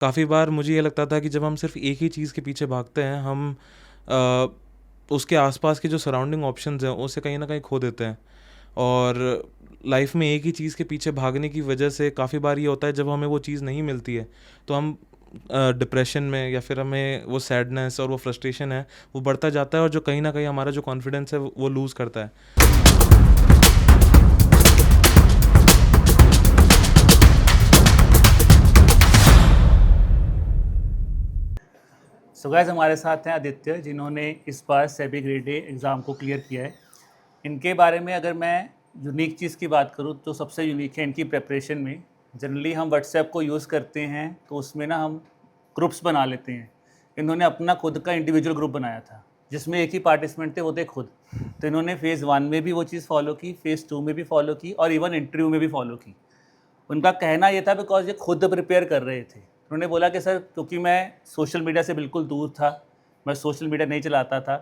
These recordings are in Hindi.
काफ़ी बार मुझे ये लगता था कि जब हम सिर्फ़ एक ही चीज़ के पीछे भागते हैं, हम अ, उसके आस-पास के जो सराउंडिंग ऑप्शंस हैं, उसे कहीं न कहीं खो देते हैं। और लाइफ़ में एक ही चीज़ के पीछे भागने की वजह से काफ़ी बार ये होता है, जब हमें वो चीज़ नहीं मिलती है, तो हम डिप्रेशन में या फिर हमें वो सैडनेस और वो फ्रस्ट्रेशन है, वो बढ़ता जाता है और जो कहीं न कहीं हमारा जो कॉन्फिडेंस है, वो लूज़ करता है। सो गाइस हमारे साथ हैं आदित्य, जिन्होंने इस बार सेबी ग्रेड ए एग्ज़ाम को क्लियर किया है। इनके बारे में अगर मैं यूनिक चीज़ की बात करूँ तो सबसे यूनिक है इनकी प्रिपरेशन में। जनरली हम व्हाट्सएप को यूज़ करते हैं तो उसमें ना हम ग्रुप्स बना लेते हैं। इन्होंने अपना खुद का इंडिविजुअल ग्रुप बनाया था, जिसमें एक ही पार्टिसिपेंट थे, वो थे खुद। तो इन्होंने फ़ेज़ 1 में भी वो चीज़ फ़ॉलो की, फ़ेज़ 2 में भी फ़ॉलो की और इवन इंटरव्यू में भी फ़ॉलो की। उनका कहना ये था बिकॉज़ ये खुद प्रिपेयर कर रहे थे। उन्होंने बोला कि सर, क्योंकि मैं सोशल मीडिया से बिल्कुल दूर था, मैं सोशल मीडिया नहीं चलाता था,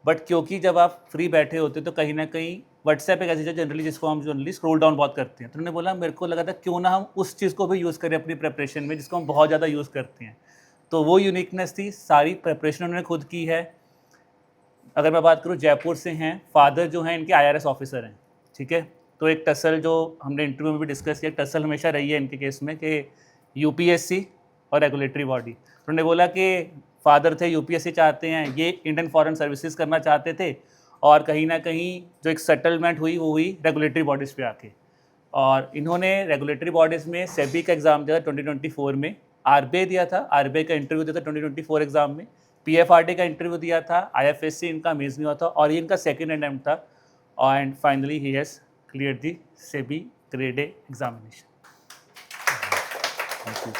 बट क्योंकि जब आप फ्री बैठे होते तो कहीं न कहीं व्हाट्सएप एक ऐसी चीज़ है जनरली जिसको हम जनरली स्क्रॉल डाउन बहुत करते हैं। तो उन्होंने बोला मेरे को लगा था क्यों ना हम उस चीज़ को भी यूज़ करें अपनी प्रिपरेशन में जिसको हम बहुत ज़्यादा यूज़ करते हैं। तो वो यूनिकनेस थी, सारी प्रिपरेशन उन्होंने खुद की है। अगर मैं बात करूँ, जयपुर से हैं, फादर जो हैं इनके आईआरएस ऑफिसर हैं, ठीक है? तो एक टसल जो हमने इंटरव्यू में भी डिस्कस किया, टसल हमेशा रही है इनके केस में कि यूपीएससी और रेगुलेटरी बॉडी। उन्होंने बोला कि फादर थे यूपीएससी चाहते हैं, ये इंडियन फॉरेन सर्विसेज करना चाहते थे और कहीं न कहीं जो एक सेटलमेंट हुई वो हुई रेगुलेटरी बॉडीज़ पे आके। और इन्होंने रेगुलेटरी बॉडीज़ में सेबी का एग्ज़ाम दिया था 2024 में, आरबीआई दिया था, आरबीआई का इंटरव्यू दिया था 2024 एग्ज़ाम में, पीएफआरडी का इंटरव्यू दिया था, आईएफएससी इनका मेंस नहीं हुआ था और ये इनका सेकंड अटेम्प्ट था and finally he has cleared the SEBI grade A examination. Thank you.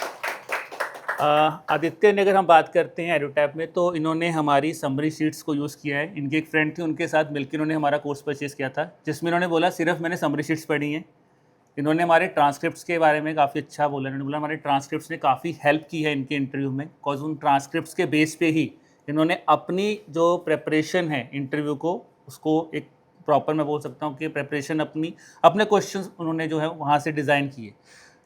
Aditya ने अगर हम बात करते हैं एडोटैप में, तो इन्होंने हमारी समरी शीट्स को यूज़ किया है। इनके एक फ्रेंड थे, उनके साथ मिलकर इन्होंने हमारा कोर्स परचेज़ किया था, जिसमें इन्होंने बोला सिर्फ मैंने समरी शीट्स पढ़ी हैं। इन्होंने हमारे ट्रांसक्रिप्ट्स के बारे में काफ़ी अच्छा बोला। इन्होंने बोला हमारे ट्रांसक्रिप्ट्स ने काफ़ी हेल्प की है इनके इंटरव्यू में, बिकॉज उन ट्रांसक्रिप्ट्स के बेस पे ही इन्होंने अपनी जो प्रेपरेशन है इंटरव्यू को, उसको एक प्रॉपर, मैं बोल सकता हूँ कि प्रेपरेशन अपनी, अपने क्वेश्चंस उन्होंने जो है वहाँ से डिज़ाइन किए।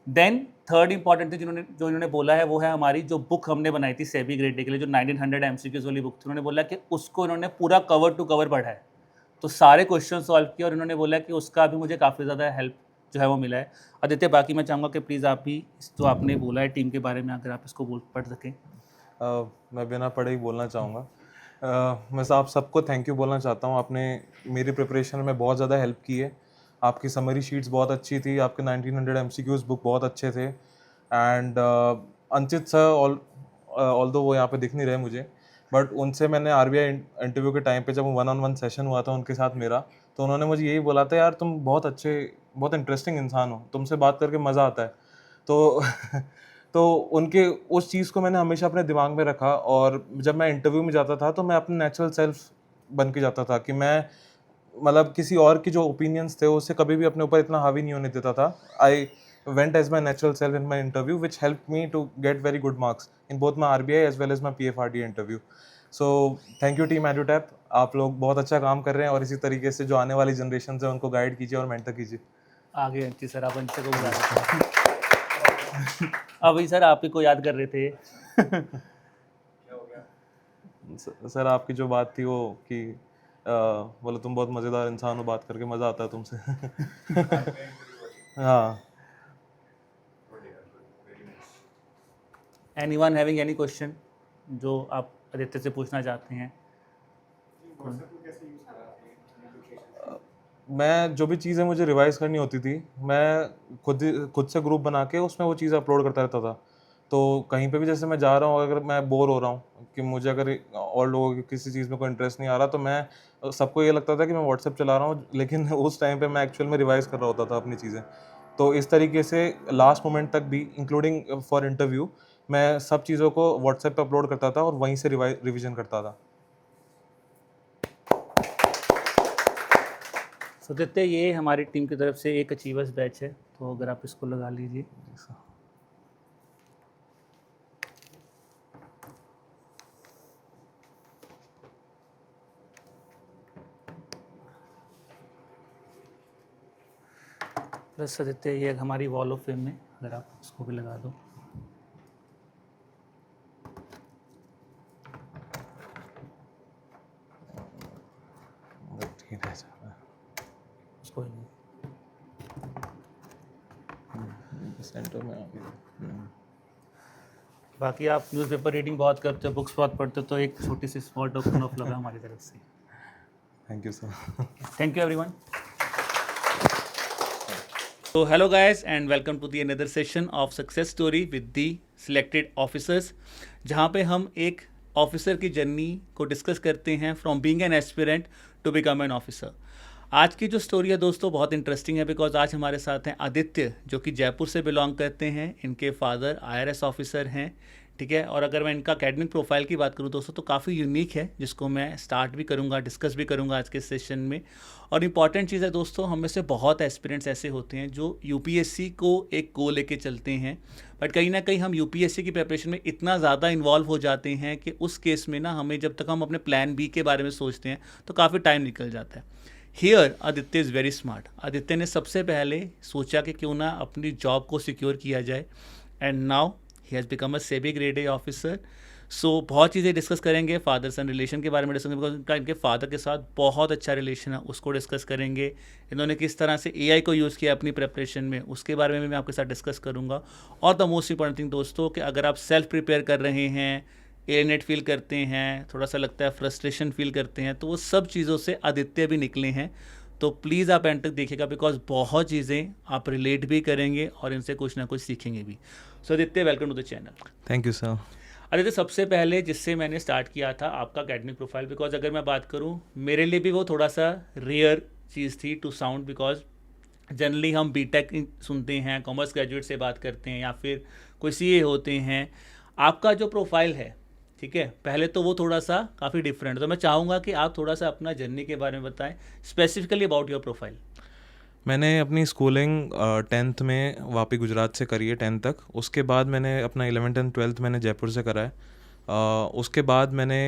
देन थर्ड इंपॉर्टेंट थी जिन्होंने जो इन्होंने बोला है, वो है हमारी जो बुक हमने बनाई थी सेबी ग्रेड डे के लिए, जो 1900 एमसीक्यूज वाली बुक थी। उन्होंने बोला कि उसको इन्होंने पूरा कवर टू कवर पढ़ा है, तो सारे क्वेश्चन सॉल्व किए और इन्होंने बोला कि उसका भी मुझे काफ़ी ज़्यादा हेल्प जो है वो मिला है। आदित्य, बाकी मैं चाहूँगा कि प्लीज़ आप भी जो आपने बोला है टीम के बारे में, अगर आप इसको बोल पढ़ सकें। मैं बिना पढ़े ही बोलना चाहूँगा। मैं आप सबको थैंक यू बोलना चाहता हूँ। आपने मेरी प्रिपरेशन में बहुत ज़्यादा हेल्प की है। आपकी समरी शीट्स बहुत अच्छी थी, आपके 1900 एमसीक्यूज़ बुक बहुत अच्छे थे। एंड अंचित सर, ऑल्दो वो यहाँ पे दिख नहीं रहे मुझे, बट उनसे मैंने आरबीआई इंटरव्यू के टाइम पे जब वन ऑन वन सेशन हुआ था उनके साथ मेरा, तो उन्होंने मुझे यही बोला था, यार तुम बहुत अच्छे, बहुत इंटरेस्टिंग इंसान हो, तुमसे बात करके मज़ा आता है। तो तो उनके उस चीज़ को मैंने हमेशा अपने दिमाग में रखा और जब मैं इंटरव्यू में जाता था तो मैं अपने नेचुरल सेल्फ बन के जाता था कि मैं, मतलब किसी और की जो ओपिनियंस थे उससे कभी भी अपने ऊपर इतना हावी नहीं होने देता था। I went as my natural self in my interview which help me to get very good marks in both my RBI as well as my PFRD interview. So thank you team EduTap, आप लोग बहुत अच्छा काम कर रहे हैं और इसी तरीके से जो आने वाली जनरेशन है उनको गाइड कीजिए और मेंटर कीजिए। आगे अंकित सर, आप अंकित को बुला सकते हैं। अभी सर आप ही को याद कर रहे थे। सर आपकी जो बात थी वो कि बोले तुम बहुत मज़ेदार इंसान हो, बात करके मज़ा आता है तुमसे। हाँ। एनीवन हैविंग एनी क्वेश्चन जो आप आदित्य से पूछना चाहते हैं? मैं जो भी चीज़ें मुझे रिवाइज करनी होती थी, मैं खुद से ग्रुप बना के उसमें वो चीज़ अपलोड करता रहता था। तो कहीं पे भी जैसे मैं जा रहा हूँ, अगर मैं बोर हो रहा हूँ कि मुझे अगर और लोगों की किसी चीज़ में कोई इंटरेस्ट नहीं आ रहा, तो मैं, सबको ये लगता था कि मैं व्हाट्सएप चला रहा हूँ, लेकिन उस टाइम पे मैं एक्चुअल में रिवाइज कर रहा होता था अपनी चीज़ें। तो इस तरीके से लास्ट मोमेंट तक भी, इंक्लूडिंग फॉर इंटरव्यू, मैं सब चीज़ों को व्हाट्सएप पे अपलोड करता था और वहीं से रिविजन करता था। सो आदित्य, ये हमारी टीम की तरफ से एक अचीवर्स बैच है, तो अगर आप इसको लगा लीजिए। प्लस आदित्य, ये हमारी वॉल ऑफ फेम में, अगर आप इसको भी लगा दो। कोई नहीं। सेंटर में आ गया। बाकी आप न्यूज़पेपर रीडिंग बहुत करते हो, बुक्स बहुत पढ़ते हो, तो एक छोटी C small token of love है हमारी तरफ से। Thank you sir. Thank you everyone. So hello guys and welcome to the another session of success story with the selected officers, जहाँ पे हम एक ऑफिसर की जर्नी को डिस्कस करते हैं from being an aspirant to become an officer. आज की जो स्टोरी है दोस्तों बहुत इंटरेस्टिंग है बिकॉज आज हमारे साथ हैं आदित्य जो कि जयपुर से बिलोंग करते हैं। इनके फादर IRS ऑफिसर हैं, ठीक है। और अगर मैं इनका एकेडमिक प्रोफाइल की बात करूं दोस्तों तो काफ़ी यूनिक है, जिसको मैं स्टार्ट भी करूंगा, डिस्कस भी करूंगा आज के सेशन में। और इम्पॉर्टेंट चीज़ है दोस्तों, हम में से बहुत एस्पिरेंट्स ऐसे होते हैं जो UPSC को एक गोल लेके चलते हैं, बट कहीं ना कहीं हम UPSC की प्रिपरेशन में इतना ज़्यादा इन्वॉल्व हो जाते हैं कि उस केस में ना हमें जब तक हम अपने प्लान B के बारे में सोचते हैं तो काफ़ी टाइम निकल जाता है। Here Aditya is very smart. Aditya ने सबसे पहले सोचा कि क्यों ना अपनी जॉब को सिक्योर किया जाए, and now he has become a SEBI grade A officer. So बहुत चीज़ें डिस्कस करेंगे, फादर सन रिलेशन के बारे में डिस्कस करेंगे, बिकॉज इनके फादर के साथ बहुत अच्छा रिलेशन है, उसको डिस्कस करेंगे। इन्होंने किस तरह से AI को यूज़ किया अपनी प्रिपरेशन में, उसके बारे में भी मैं आपके साथ डिस्कस करूँगा। और द मोस्ट इंपॉर्टेंट थिंग दोस्तों कि अगर आप सेल्फ प्रिपेयर कर रहे हैं, एलिनेट फील करते हैं, थोड़ा सा लगता है फ्रस्ट्रेशन फील करते हैं, तो वो सब चीज़ों से आदित्य भी निकले हैं। तो प्लीज़ आप एंड तक देखिएगा बिकॉज बहुत चीज़ें आप रिलेट भी करेंगे और इनसे कुछ ना कुछ सीखेंगे भी। So Aditya welcome to the channel. Thank you sir. Aditya सबसे पहले जिससे मैंने स्टार्ट किया था आपका एकेडमिक प्रोफाइल, बिकॉज अगर मैं बात करूँ मेरे लिए भी वो थोड़ा सा रेयर चीज़ थी टू साउंड, बिकॉज जनरली हम BTech सुनते हैं, कॉमर्स ग्रेजुएट से बात करते हैं या फिर कोई CA होते हैं। आपका जो प्रोफाइल है, ठीक है, पहले तो वो थोड़ा सा काफ़ी डिफरेंट है, तो मैं चाहूँगा कि आप थोड़ा सा अपना जर्नी के बारे में बताएं, स्पेसिफिकली अबाउट योर प्रोफाइल। मैंने अपनी स्कूलिंग 10th में वापी गुजरात से करी है 10th तक। उसके बाद मैंने अपना 11th एंड 12th मैंने जयपुर से करा है। उसके बाद मैंने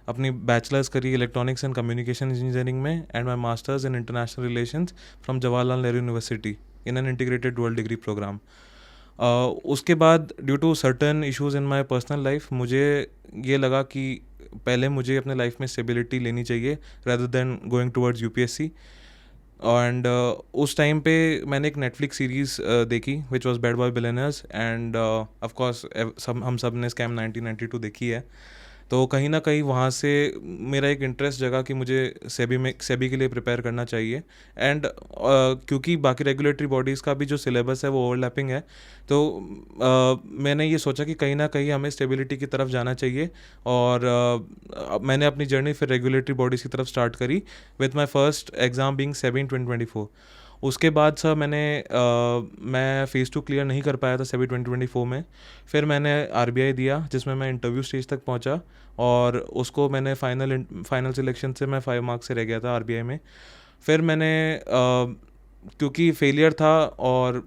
अपनी बैचलर्स करी इलेक्ट्रॉनिक्स एंड कम्युनिकेशन इंजीनियरिंग में, and my masters in international relations from Jawaharlal Nehru university in an integrated dual degree programme. उसके बाद due to certain issues in my personal life मुझे ये लगा कि पहले मुझे अपने लाइफ में स्टेबिलिटी लेनी चाहिए rather than going towards UPSC। And उस टाइम पे मैंने एक नेटफ्लिक्स सीरीज़ देखी which was bad boy billionaires, and of course हम सब ने स्कैम 1992 देखी है। तो कहीं ना कहीं वहाँ से मेरा एक इंटरेस्ट जगा कि मुझे सेबी के लिए प्रिपेयर करना चाहिए। एंड क्योंकि बाकी रेगुलेटरी बॉडीज़ का भी जो सिलेबस है वो ओवरलैपिंग है, तो मैंने ये सोचा कि कहीं ना कहीं हमें स्टेबिलिटी की तरफ जाना चाहिए। और मैंने अपनी जर्नी फिर रेगुलेटरी बॉडीज़ की तरफ स्टार्ट करी with my first exam being SEBI in 2024। उसके बाद सर मैं फ़ेज़ 2 क्लियर नहीं कर पाया था सेबी 2024 में। फिर मैंने RBI दिया जिसमें मैं इंटरव्यू स्टेज तक पहुंचा, और उसको मैंने फाइनल सिलेक्शन से मैं 5 मार्क्स से रह गया था RBI में। फिर मैंने क्योंकि फेलियर था और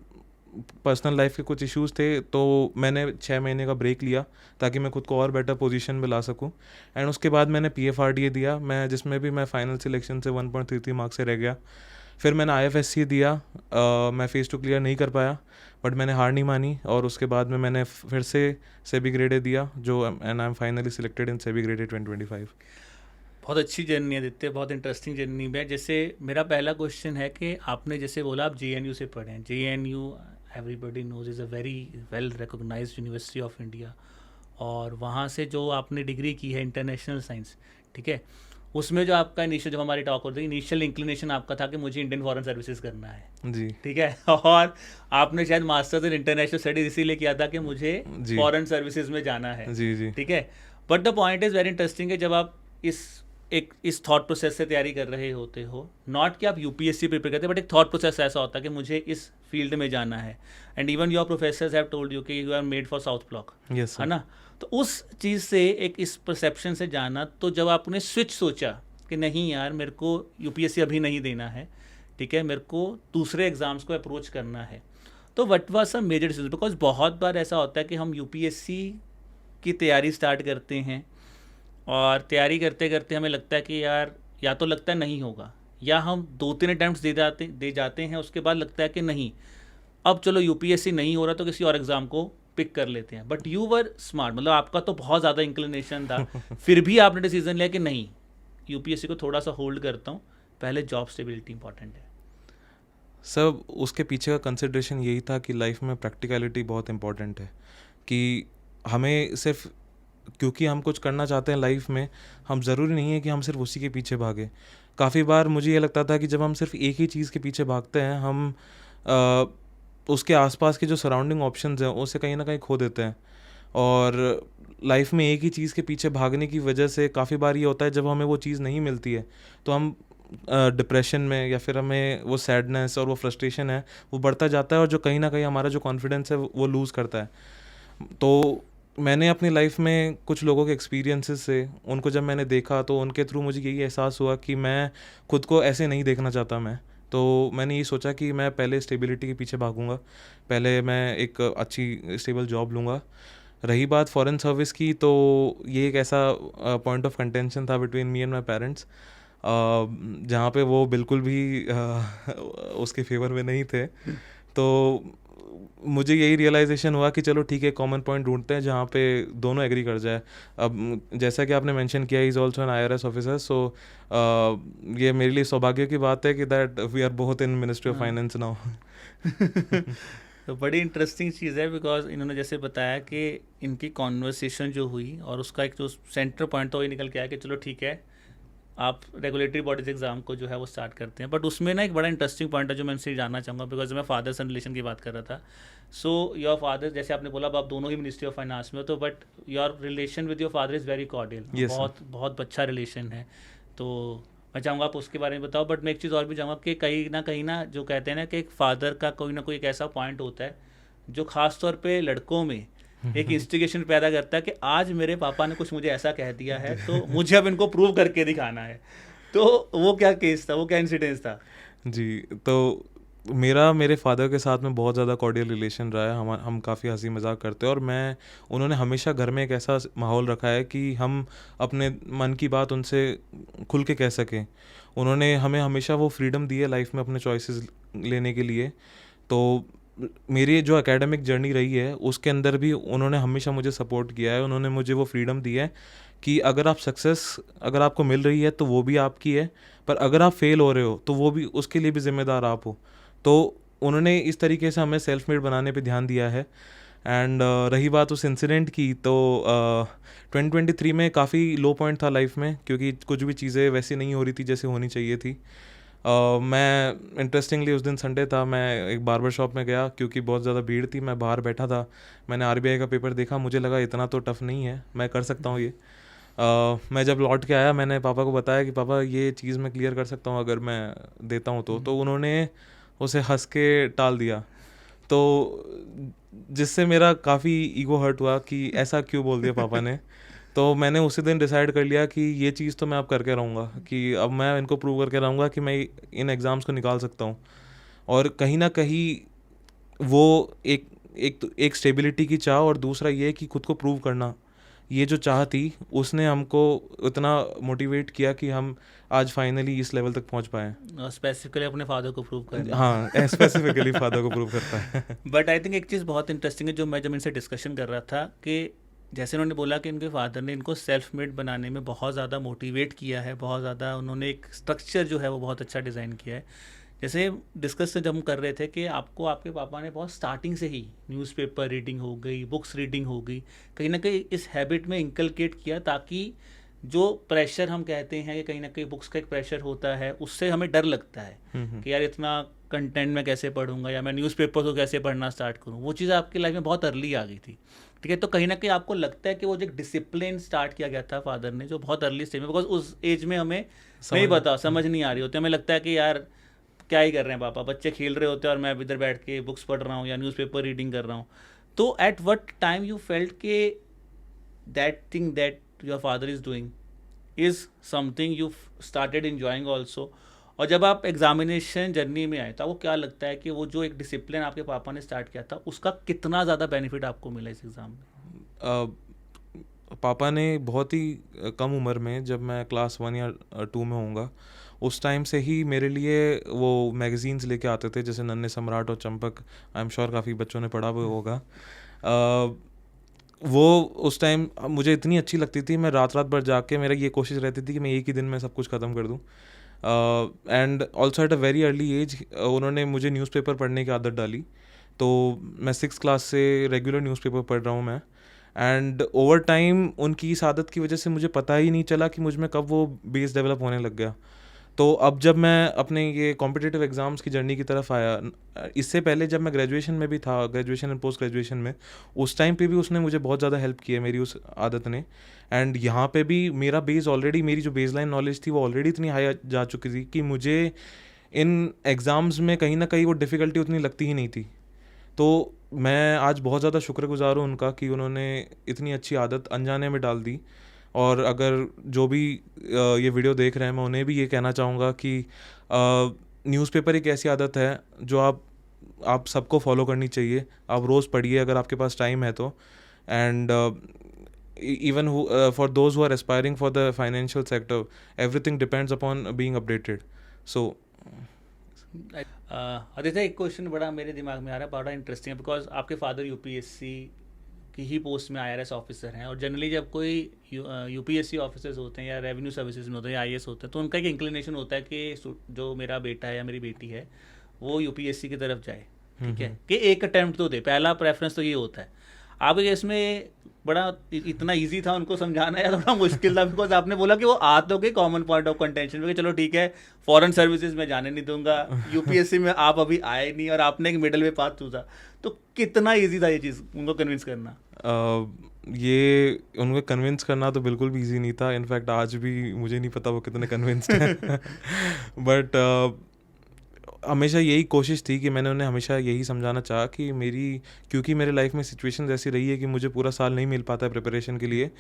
पर्सनल लाइफ के कुछ इश्यूज़ थे, तो मैंने 6 महीने का ब्रेक लिया ताकि मैं खुद को और बेटर पोजीशन में ला सकूं। एंड उसके बाद मैंने PFRDA दिया, जिसमें भी मैं फाइनल सिलेक्शन से 1.33 मार्क्स से रह गया। फिर मैंने IFSC दिया, मैं फ़ेज़ 2 क्लियर नहीं कर पाया, बट मैंने हार नहीं मानी, और उसके बाद में मैंने फिर से सेबी ग्रेड A दिया, जो and I am finally selected in SEBI grade A 2025। बहुत अच्छी जर्नी है आदित्य, बहुत इंटरेस्टिंग जर्नी में। जैसे मेरा पहला क्वेश्चन है कि आपने जैसे बोला आप JNU से पढ़े हैं। JNU everybody knows is a very well recognised university of India, और वहाँ से जो आपने डिग्री की है इंटरनेशनल साइंस, ठीक है, उसमें जो आपका इनिशियल, जब हमारी टॉक होती है, इनिशियल इंक्लिनेशन आपका था कि मुझे इंडियन फॉरेन सर्विसेज करना है जी, ठीक है। और आपने शायद मास्टर्स इन इंटरनेशनल स्टडीज इसीलिए किया था कि मुझे फॉरेन सर्विसेज में जाना है, जी जी, ठीक है। But the point is very interesting है, जब आप इस थॉट प्रोसेस से तैयारी कर रहे होते हो, नॉट कि आप UPSC प्रिपेयर करते, बट एक थॉट प्रोसेस ऐसा होता है कि मुझे इस फील्ड में जाना है, and even your professors have told you कि you are made for South Block, yes है ना। तो उस चीज़ से एक इस परसेप्शन से जाना, तो जब आपने स्विच सोचा कि नहीं यार मेरे को UPSC अभी नहीं देना है, ठीक है, मेरे को दूसरे एग्ज़ाम्स को अप्रोच करना है, तो what was some major decision? Because बहुत बार ऐसा होता है कि हम UPSC की तैयारी स्टार्ट करते हैं, और तैयारी करते करते हमें लगता है कि यार, या तो लगता है नहीं होगा, या हम 2-3 अटैम्प्ट्स दे जाते हैं, उसके बाद लगता है कि नहीं, अब चलो UPSC नहीं हो रहा तो किसी और एग्ज़ाम को पिक कर लेते हैं। बट यू वर स्मार्ट, मतलब आपका तो बहुत ज़्यादा इंक्लिनेशन था, फिर भी आपने डिसीजन लिया कि नहीं, UPSC को थोड़ा सा होल्ड करता हूँ, पहले जॉब स्टेबिलिटी इंपॉर्टेंट है। सब उसके पीछे का कंसिडरेशन यही था कि लाइफ में प्रैक्टिकलिटी बहुत इम्पोर्टेंट है, कि हमें सिर्फ क्योंकि हम कुछ करना चाहते हैं लाइफ में, हम ज़रूरी नहीं है कि हम सिर्फ उसी के पीछे भागें। काफ़ी बार मुझे ये लगता था कि जब हम सिर्फ एक ही चीज़ के पीछे भागते हैं, हम अ, उसके आसपास के जो सराउंडिंग ऑप्शंस हैं उसे कहीं ना कहीं खो देते हैं। और लाइफ में एक ही चीज़ के पीछे भागने की वजह से काफ़ी बार ये होता है, जब हमें वो चीज़ नहीं मिलती है तो हम डिप्रेशन में, या फिर हमें वो सैडनेस और वो फ्रस्ट्रेशन है वो बढ़ता जाता है, और जो कहीं ना कहीं हमारा जो कॉन्फिडेंस है वो लूज़ करता है। तो मैंने अपनी लाइफ में कुछ लोगों के एक्सपीरियंसेस से, उनको जब मैंने देखा तो उनके थ्रू मुझे यही एहसास हुआ कि मैं खुद को ऐसे नहीं देखना चाहता मैं। तो मैंने ये सोचा कि मैं पहले स्टेबिलिटी के पीछे भागूंगा, पहले मैं एक अच्छी स्टेबल जॉब लूँगा। रही बात फॉरेन सर्विस की, तो ये एक ऐसा पॉइंट ऑफ कंटेंशन था between me and my parents, जहाँ पे वो बिल्कुल भी उसके फेवर में नहीं थे। तो मुझे यही रियलाइजेशन हुआ कि चलो ठीक है, कॉमन पॉइंट ढूंढते हैं जहाँ पे दोनों एग्री कर जाए। अब जैसा कि आपने मेंशन किया, is also an IRS officer, so ये मेरे लिए सौभाग्य की बात है कि that we are both in ministry of finance now. तो बड़ी इंटरेस्टिंग चीज़ है, बिकॉज इन्होंने जैसे बताया कि इनकी कॉन्वर्सेशन जो हुई और उसका एक जो सेंटर पॉइंट था वो ये निकल के आया कि चलो ठीक है, आप रेगुलेटरी बॉडीज एग्जाम को जो है वो स्टार्ट करते हैं। बट उसमें ना एक बड़ा इंटरेस्टिंग पॉइंट है जो मैं इनसे जानना चाहूँगा, बिकॉज मैं फादर सन रिलेशन की बात कर रहा था। सो योर फादर, जैसे आपने बोला अब आप दोनों ही मिनिस्ट्री ऑफ फाइनेंस में हो, तो but your relation with your father is very cordial, Yes, sir. बहुत बहुत अच्छा रिलेशन है। तो मैं चाहूँगा आप उसके बारे में बताओ। बट मैं एक चीज़ और भी चाहूँगा कि कहीं ना जो कहते हैं ना कि एक फादर का कोई ना कोई एक ऐसा पॉइंट होता है जो खास तौर पे लड़कों में एक इंस्टिगेशन पैदा करता है कि आज मेरे पापा ने कुछ मुझे ऐसा कह दिया है तो मुझे अब इनको प्रूव करके दिखाना है। तो वो क्या केस था, वो क्या इंसिडेंस था? जी, तो मेरा मेरे फादर के साथ में बहुत ज़्यादा कॉर्डियल रिलेशन रहा है। हम काफ़ी हंसी मजाक करते हैं, और उन्होंने हमेशा घर में एक ऐसा माहौल रखा है कि हम अपने मन की बात उनसे खुल के कह सकें। उन्होंने हमें हमेशा वो फ्रीडम दी है लाइफ में अपने चॉइसेस लेने के लिए। तो मेरी जो एकेडमिक जर्नी रही है उसके अंदर भी उन्होंने हमेशा मुझे सपोर्ट किया है। उन्होंने मुझे वो फ्रीडम दी है कि अगर आपको मिल रही है तो वो भी आपकी है, पर अगर आप फेल हो रहे हो तो वो भी, उसके लिए भी जिम्मेदार आप हो। तो उन्होंने इस तरीके से हमें सेल्फ मेड बनाने पे ध्यान दिया है। एंड रही बात उस इंसिडेंट की, तो 2023 में काफ़ी लो पॉइंट था लाइफ में, क्योंकि कुछ भी चीज़ें वैसी नहीं हो रही थी जैसे होनी चाहिए थी। मैं इंटरेस्टिंगली उस दिन संडे था, मैं एक बार्बर शॉप में गया क्योंकि बहुत ज़्यादा भीड़ थी, मैं बाहर बैठा था। मैंने RBI का पेपर देखा, मुझे लगा इतना तो टफ नहीं है, मैं कर सकता हूँ ये। मैं जब लौट के आया मैंने पापा को बताया कि पापा ये चीज़ मैं क्लियर कर सकता हूँ अगर मैं देता हूँ तो उन्होंने उसे हंस के टाल दिया। तो जिससे मेरा काफ़ी ईगो हर्ट हुआ कि ऐसा क्यों बोल दिया पापा ने। तो मैंने उसी दिन डिसाइड कर लिया कि ये चीज़ तो मैं अब करके रहूँगा, कि अब मैं इनको प्रूव करके रहूँगा कि मैं इन एग्ज़ाम्स को निकाल सकता हूँ। और कहीं ना कहीं वो एक स्टेबिलिटी की चाह, और दूसरा ये कि खुद को प्रूव करना, ये जो चाह थी उसने हमको इतना मोटिवेट किया कि हम आज फाइनली इस लेवल तक पहुंच पाए। स्पेसिफिकली अपने फादर को प्रूव करना। हाँ, स्पेसिफिकली फादर को प्रूव करता है। बट आई थिंक एक चीज़ बहुत इंटरेस्टिंग है जो मैं जब इनसे डिस्कशन कर रहा था, कि जैसे उन्होंने बोला कि इनके फादर ने इनको सेल्फ मेड बनाने में बहुत ज़्यादा मोटिवेट किया है, बहुत ज़्यादा उन्होंने एक स्ट्रक्चर जो है वो बहुत अच्छा डिज़ाइन किया है। जैसे डिस्कस जब हम कर रहे थे कि आपको आपके पापा ने बहुत स्टार्टिंग से ही न्यूज़पेपर रीडिंग हो गई, बुक्स रीडिंग हो गई, कहीं ना कहीं इस हैबिट में इंकलकेट किया, ताकि जो प्रेशर हम कहते हैं कि कहीं ना कहीं बुक्स का एक प्रेशर होता है, उससे हमें डर लगता है कि यार इतना कंटेंट मैं कैसे पढ़ूंगा, या मैं न्यूज़पेपर को कैसे पढ़ना स्टार्ट करूँ। वो चीज़ आपकी लाइफ में बहुत अर्ली आ गई थी, ठीक है। तो कहीं ना कहीं आपको लगता है कि वो जो एक डिसिप्लिन स्टार्ट किया गया था फादर ने, जो बहुत अर्ली स्टेज में, बिकॉज उस एज में हमें नहीं पता, समझ नहीं आ रही होती, हमें लगता है कि यार क्या ही कर रहे हैं पापा, बच्चे खेल रहे होते हैं और मैं इधर बैठ के बुक्स पढ़ रहा हूँ या न्यूज़पेपर रीडिंग कर रहा हूँ। तो at what time you felt के that thing that your father is doing is something you started enjoying also? और जब आप एग्जामिनेशन जर्नी में आए तो आपको क्या लगता है कि वो जो एक डिसिप्लिन आपके पापा ने स्टार्ट किया था उसका कितना ज़्यादा बेनिफिट आपको मिला इस एग्ज़ाम में? पापा ने बहुत ही कम उम्र में, जब मैं क्लास 1 या 2 में होऊंगा, उस टाइम से ही मेरे लिए वो मैगज़ीन्स लेके आते थे, जैसे नन्हे सम्राट और चंपक। आई एम श्योर काफ़ी बच्चों ने पढ़ा हुआ होगा। वो उस टाइम मुझे इतनी अच्छी लगती थी, मैं रात रात भर जाके, मेरा ये कोशिश रहती थी कि मैं एक ही दिन में सब कुछ ख़त्म कर दूँ। And also at a very early age उन्होंने मुझे न्यूज़पेपर पढ़ने की आदत डाली। तो मैं 6th क्लास से रेगुलर न्यूज़पेपर पढ़ रहा हूँ मैं। एंड ओवर टाइम उनकी इस आदत की वजह से मुझे पता ही नहीं चला कि मुझ में कब वो बेस डेवलप होने लग गया। तो अब जब मैं अपने ये कॉम्पिटिटिव एग्ज़ाम्स की जर्नी की तरफ आया, इससे पहले जब मैं ग्रेजुएशन में भी था, ग्रेजुएशन एंड पोस्ट ग्रेजुएशन में, उस टाइम पे भी उसने मुझे बहुत ज़्यादा हेल्प की है, मेरी उस आदत ने। एंड यहाँ पे भी मेरा बेस ऑलरेडी, मेरी जो बेसलाइन नॉलेज थी वो ऑलरेडी इतनी हाई जा चुकी थी कि मुझे इन एग्ज़ाम्स में कहीं ना कहीं वो डिफ़िकल्टी उतनी लगती ही नहीं थी। तो मैं आज बहुत ज़्यादा शुक्रगुजार हूँ उनका कि उन्होंने इतनी अच्छी आदत अनजाने में डाल दी। और अगर जो भी ये वीडियो देख रहे हैं, मैं उन्हें भी ये कहना चाहूँगा कि न्यूज़पेपर एक ऐसी आदत है जो आप सबको फॉलो करनी चाहिए। आप रोज़ पढ़िए अगर आपके पास टाइम है तो। And even for those who are aspiring for the financial sector, everything depends upon being updated. So Aditya, एक क्वेश्चन बड़ा मेरे दिमाग में आ रहा है, बड़ा इंटरेस्टिंग है, बिकॉज आपके फादर यूपीएससी की ही पोस्ट में आईआरएस ऑफिसर हैं, और जनरली जब कोई यूपीएससी ऑफिसर्स होते हैं या रेवेन्यू सर्विसेज में होते हैं या आईएएस होते हैं, तो उनका एक इंक्लिनेशन होता है कि जो मेरा बेटा है या मेरी बेटी है वो यूपीएससी की तरफ जाए, ठीक है, कि एक अटैम्प्ट तो दे, पहला प्रेफरेंस तो ये होता है। आपके केस में बड़ा इतना इजी था उनको समझाना या थोड़ा मुश्किल था? बिकॉज आपने बोला कि वो आ तो गए कॉमन पॉइंट ऑफ कंटेंशन में कि चलो ठीक है, फॉरेन सर्विसेज में जाने नहीं दूंगा, यूपीएससी में आप अभी आए नहीं और आपने एक मिडल वे पाथ चूजा, तो कितना इजी था ये चीज़ उनको कन्विंस करना? ये उनको कन्विंस करना तो बिल्कुल भी इजी नहीं था। इनफैक्ट आज भी मुझे नहीं पता वो कितने कन्विंस्ड हैं। बट हमेशा यही कोशिश थी कि मैंने उन्हें हमेशा यही समझाना चाहा कि क्योंकि मेरे लाइफ में सिचुएशन ऐसी रही है कि मुझे पूरा साल नहीं मिल पाता है प्रिपरेशन के लिए,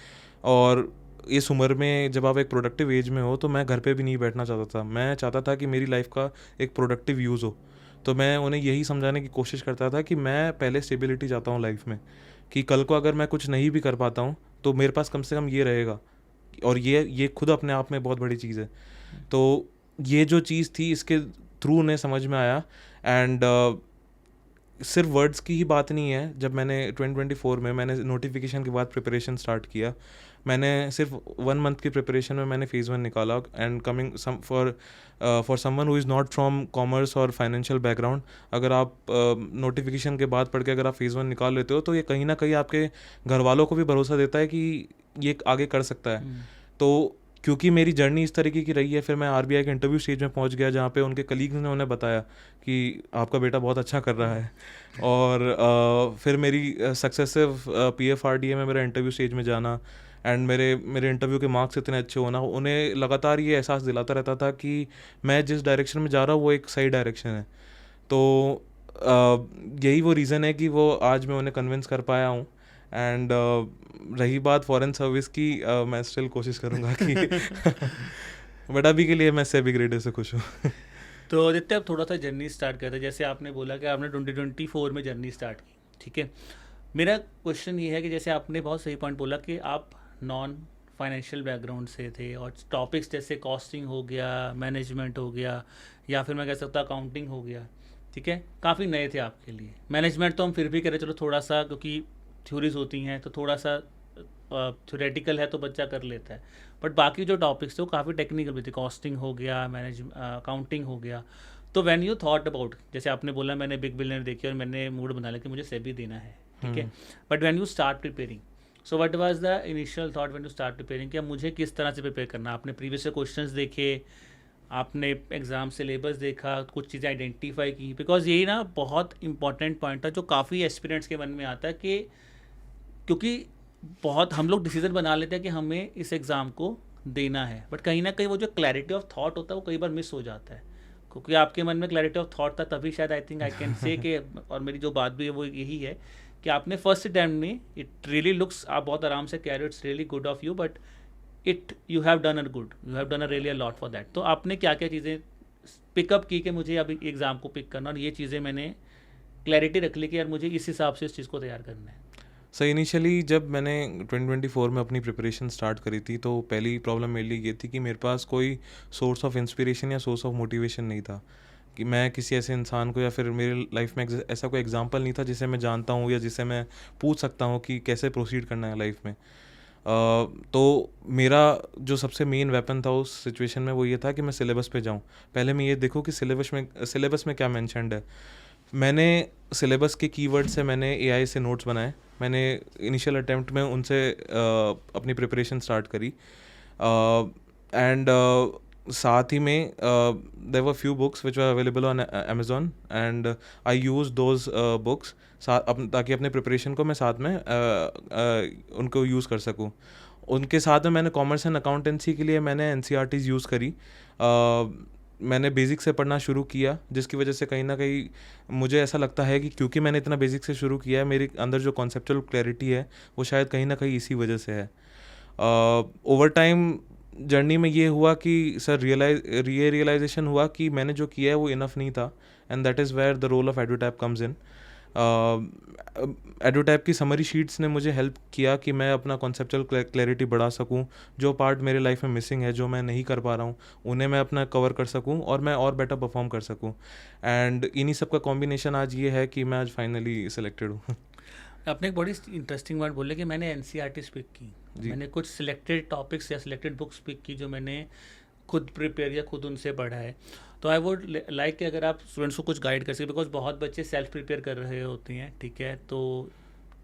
और इस उम्र में जब आप एक प्रोडक्टिव एज में हो तो मैं घर पे भी नहीं बैठना चाहता था। मैं चाहता था कि मेरी लाइफ का एक प्रोडक्टिव यूज़ हो। तो मैं उन्हें यही समझाने की कोशिश करता था कि मैं पहले स्टेबिलिटी चाहता हूँ लाइफ में, कि कल को अगर मैं कुछ नहीं भी कर पाता हूँ तो मेरे पास कम से कम ये रहेगा, और ये खुद अपने आप में बहुत बड़ी चीज़ है। तो ये जो चीज़ थी इसके थ्रू उन्हें समझ में आया। एंड सिर्फ वर्ड्स की ही बात नहीं है। जब मैंने 2024 में मैंने नोटिफिकेशन के बाद प्रिपरेशन स्टार्ट किया, मैंने सिर्फ 1 मंथ की प्रिपरेशन में मैंने फेज़ 1 निकाला। And coming for someone who is not from commerce और फाइनेंशियल बैकग्राउंड, अगर आप नोटिफिकेशन के बाद पढ़ के अगर आप फेज़ 1 निकाल लेते हो तो ये कहीं ना कहीं आपके घर वालों को भी भरोसा देता है कि ये आगे कर सकता है। तो क्योंकि मेरी जर्नी इस तरीके की रही है, फिर मैं आरबीआई के इंटरव्यू स्टेज में पहुंच गया जहाँ पे उनके कलीग्स ने उन्हें बताया कि आपका बेटा बहुत अच्छा कर रहा है। और फिर मेरी सक्सेसिव पीएफआरडीए में मेरा इंटरव्यू स्टेज में जाना, एंड मेरे इंटरव्यू के मार्क्स इतने अच्छे होना, उन्हें लगातार ये एहसास दिलाता रहता था कि मैं जिस डायरेक्शन में जा रहा हूँ वो एक सही डायरेक्शन है। तो यही वो रीज़न है कि वो आज मैं उन्हें कन्विंस कर पाया हूँ। एंड रही बात फॉरेन सर्विस की, मैं स्टिल कोशिश करूँगा कि बट अभी के लिए मैं सेबी ग्रेड से खुश हूँ। तो आदित्य, अब थोड़ा सा जर्नी स्टार्ट करते हैं। जैसे आपने बोला कि आपने 2024 में जर्नी स्टार्ट की, ठीक है। मेरा क्वेश्चन ये है कि जैसे आपने बहुत सही पॉइंट बोला कि आप नॉन फाइनेंशियल बैकग्राउंड से थे, और टॉपिक्स जैसे कॉस्टिंग हो गया, मैनेजमेंट हो गया, या फिर मैं कह सकता अकाउंटिंग हो गया, ठीक है, काफ़ी नए थे आपके लिए। मैनेजमेंट तो हम फिर भी करें, चलो थोड़ा सा, क्योंकि थ्योरीज होती हैं तो थोड़ा सा थ्योरेटिकल है तो बच्चा कर लेता है, बट बाकी जो टॉपिक्स थे वो काफ़ी टेक्निकल भी थे, कॉस्टिंग हो गया, अकाउंटिंग हो गया। तो व्हेन यू थॉट अबाउट, जैसे आपने बोला मैंने बिग बिलियनर देखी और मैंने मूड बना लिया कि मुझे सेबी देना है, ठीक है, but when you start preparing, so what was the initial thought when you start preparing, कि मुझे किस तरह से प्रिपेयर करना? आपने प्रीवियस क्वेश्चंस देखे, आपने एग्ज़ाम सिलेबस देखा, कुछ चीज़ें आइडेंटिफाई की, बिकॉज यही ना बहुत इंपॉर्टेंट पॉइंट था जो काफ़ी एस्पिरेंट्स के मन में आता है, कि क्योंकि बहुत हम लोग डिसीजन बना लेते हैं कि हमें इस एग्ज़ाम को देना है, बट कहीं ना कहीं वो जो क्लैरिटी ऑफ थॉट होता है वो कई बार मिस हो जाता है। क्योंकि आपके मन में क्लैरिटी ऑफ थॉट था तभी शायद, I think I can say कि, और मेरी जो बात भी है वो यही है कि आपने फर्स्ट अटैम्प्ट में, इट रियली लुक्स, आप बहुत आराम से कह रहे हो, it's really good of you, but you have done a really a lot for that. तो आपने क्या क्या चीज़ें पिकअप की कि मुझे अभी एग्ज़ाम को पिक करना, और ये चीज़ें मैंने क्लैरिटी रख ली कि यार मुझे इस हिसाब से इस चीज़ को तैयार करना है? सो इनिशियली जब मैंने 2024 में अपनी प्रिपरेशन स्टार्ट करी थी तो पहली प्रॉब्लम मेरे लिए ये थी कि मेरे पास कोई सोर्स ऑफ इंस्पिरेशन या सोर्स ऑफ मोटिवेशन नहीं था, कि मैं किसी ऐसे इंसान को, या फिर मेरे लाइफ में ऐसा कोई एग्जांपल नहीं था जिसे मैं जानता हूँ या जिसे मैं पूछ सकता हूँ कि कैसे प्रोसीड करना है लाइफ में। तो मेरा जो सबसे मेन वेपन था उस सिचुएशन में वो ये था कि मैं सिलेबस पे जाऊँ। पहले मैं ये देखूँ कि सिलेबस में क्या मेंशन्ड है। मैंने सिलेबस के कीवर्ड से मैंने एआई से नोट्स बनाए। मैंने इनिशियल अटेम्प्ट में उनसे अपनी प्रिपरेशन स्टार्ट करी। एंड साथ ही में there were few books which were available on Amazon and I use those books ताकि अपने प्रिपरेशन को मैं साथ में उनको यूज़ कर सकूँ। उनके साथ में मैंने कॉमर्स एंड अकाउंटेंसी के लिए मैंने एनसीईआरटीज़ यूज़ करी। मैंने बेसिक से पढ़ना शुरू किया, जिसकी वजह से कहीं ना कहीं मुझे ऐसा लगता है कि क्योंकि मैंने इतना बेसिक से शुरू किया है, मेरे अंदर जो कॉन्सेप्चुअल क्लैरिटी है वो शायद कहीं ना कहीं इसी वजह से है। ओवर टाइम जर्नी में ये हुआ कि सर रियलाइजेशन हुआ कि मैंने जो किया है वो इनफ नहीं था, and that is where the role of एडुटैप comes in. एडुटैप की समरी शीट्स ने मुझे हेल्प किया कि मैं अपना कॉन्सेप्चुअल क्लैरिटी बढ़ा सकूं। जो पार्ट मेरे लाइफ में मिसिंग है, जो मैं नहीं कर पा रहा हूं, उन्हें मैं अपना कवर कर सकूं और मैं और बेटर परफॉर्म कर सकूं। एंड इन्हीं सब का कॉम्बिनेशन आज ये है कि मैं आज फाइनली सिलेक्टेड हूँ। आपने एक बड़ी इंटरेस्टिंग वर्ड बोले कि मैंने एनसीईआरटी पिक की। जी। मैंने कुछ सिलेक्टेड टॉपिक्स या सिलेक्टेड बुक्स पिक की जो मैंने खुद प्रिपेयर या खुद उनसे पढ़ा है। तो आई वुड लाइक कि अगर आप स्टूडेंट्स को कुछ गाइड कर सकें, बिकॉज बहुत बच्चे सेल्फ प्रिपेयर कर रहे होते हैं, ठीक है। तो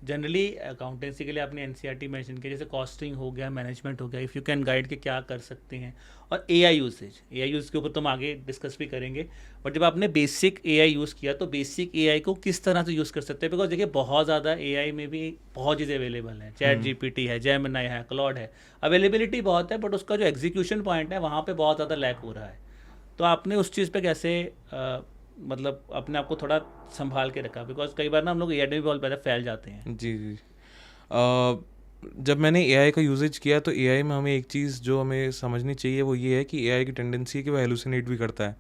जनरली अकाउंटेंसी के लिए आपने एनसीईआरटी मेंशन किया, जैसे कॉस्टिंग हो गया, मैनेजमेंट हो गया, इफ़ यू कैन गाइड के क्या कर सकते हैं। और एआई यूज़ के ऊपर तो हम आगे डिस्कस भी करेंगे। बट जब आपने बेसिक एआई यूज़ किया तो बेसिक एआई को किस तरह से यूज़ कर सकते हैं, बिकॉज देखिए बहुत ज़्यादा एआई में भी बहुत चीज़ें अवेलेबल हैं। चैट जीपीटी है, जेमिनी है, क्लॉड है, अवेलेबिलिटी बहुत है, बट उसका जो एग्जीक्यूशन पॉइंट है वहाँ पर बहुत ज़्यादा लैक हो रहा है। तो आपने उस चीज़ पे कैसे मतलब अपने आप को थोड़ा संभाल के रखा, बिकॉज कई बार ना हम लोग एआई में बहुत ज़्यादा फैल जाते हैं। जी जी। जब मैंने एआई का यूजेज किया तो एआई में हमें एक चीज़ जो हमें समझनी चाहिए वो ये है कि एआई की टेंडेंसी है कि वो हेलुसिनेट भी करता है।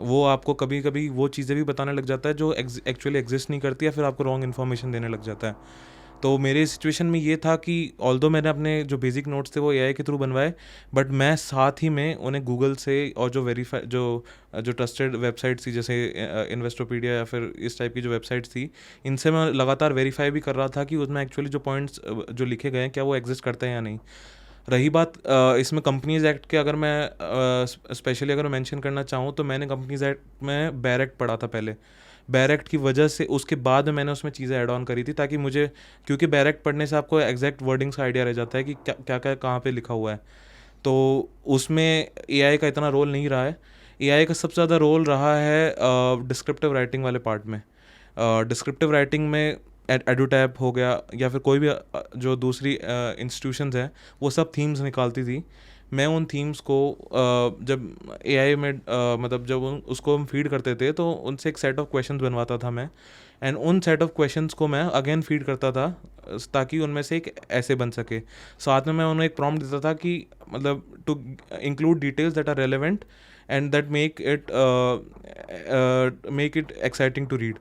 वो आपको कभी कभी वो चीज़ें भी बताने लग जाता है जो एक्चुअली एग्जिस्ट नहीं करती, या फिर आपको रॉन्ग इन्फॉर्मेशन देने लग जाता है। तो मेरे सिचुएशन में ये था कि ऑल्दो मैंने अपने जो बेसिक नोट्स थे वो एआई के थ्रू बनवाए, बट मैं साथ ही में उन्हें गूगल से और जो वेरीफाई जो ट्रस्टेड वेबसाइट्स थी, जैसे इन्वेस्टोपीडिया या फिर इस टाइप की जो वेबसाइट्स थी, इनसे मैं लगातार वेरीफाई भी कर रहा था कि उसमें एक्चुअली जो पॉइंट्स जो लिखे गए हैं क्या वो एग्जिस्ट करते हैं या नहीं। रही बात इसमें कंपनीज एक्ट के, अगर मैं स्पेशली अगर मैं मेंशन करना चाहूँ तो मैंने कंपनीज एक्ट में बैर एक्ट पढ़ा था पहले। बैर एक्ट की वजह से उसके बाद मैंने उसमें चीज़ें ऐड ऑन करी थी, ताकि मुझे, क्योंकि बैर एक्ट पढ़ने से आपको एग्जैक्ट वर्डिंग्स का आइडिया रह जाता है कि क्या क्या क्या कहाँ पे लिखा हुआ है। तो उसमें एआई का इतना रोल नहीं रहा है। एआई का सबसे ज़्यादा रोल रहा है डिस्क्रिप्टिव राइटिंग वाले पार्ट में। डिस्क्रिप्टिव राइटिंग में एडुटैप हो गया या फिर कोई भी जो दूसरी इंस्टीट्यूशंस हैं, वो सब थीम्स निकालती थी। मैं उन थीम्स को जब एआई में मतलब जब उसको हम फीड करते थे तो उनसे एक सेट ऑफ क्वेश्चंस बनवाता था मैं, एंड उन सेट ऑफ क्वेश्चंस को मैं अगेन फीड करता था ताकि उनमें से एक ऐसे बन सके। साथ में मैं उन्हें एक प्रॉम्प्ट देता था कि मतलब to include details that are relevant and that make it exciting to read.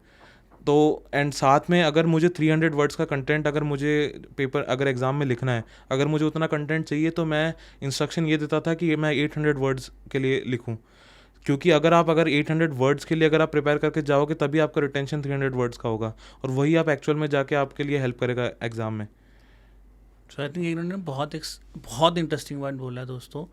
तो एंड साथ में अगर मुझे 300 वर्ड्स का कंटेंट, अगर मुझे पेपर अगर एग्ज़ाम में लिखना है, अगर मुझे उतना कंटेंट चाहिए, तो मैं इंस्ट्रक्शन ये देता था कि मैं 800 वर्ड्स के लिए लिखूं। क्योंकि अगर 800 वर्ड्स के लिए अगर आप प्रिपेयर करके जाओगे तभी आपका रिटेंशन 300 वर्ड्स का होगा, और वही आप एक्चुअल में जाके आपके लिए हेल्प करेगा एग्ज़ाम में। सो आई थिंक इन्होंने बहुत इंटरेस्टिंग वर्ड बोला दोस्तों,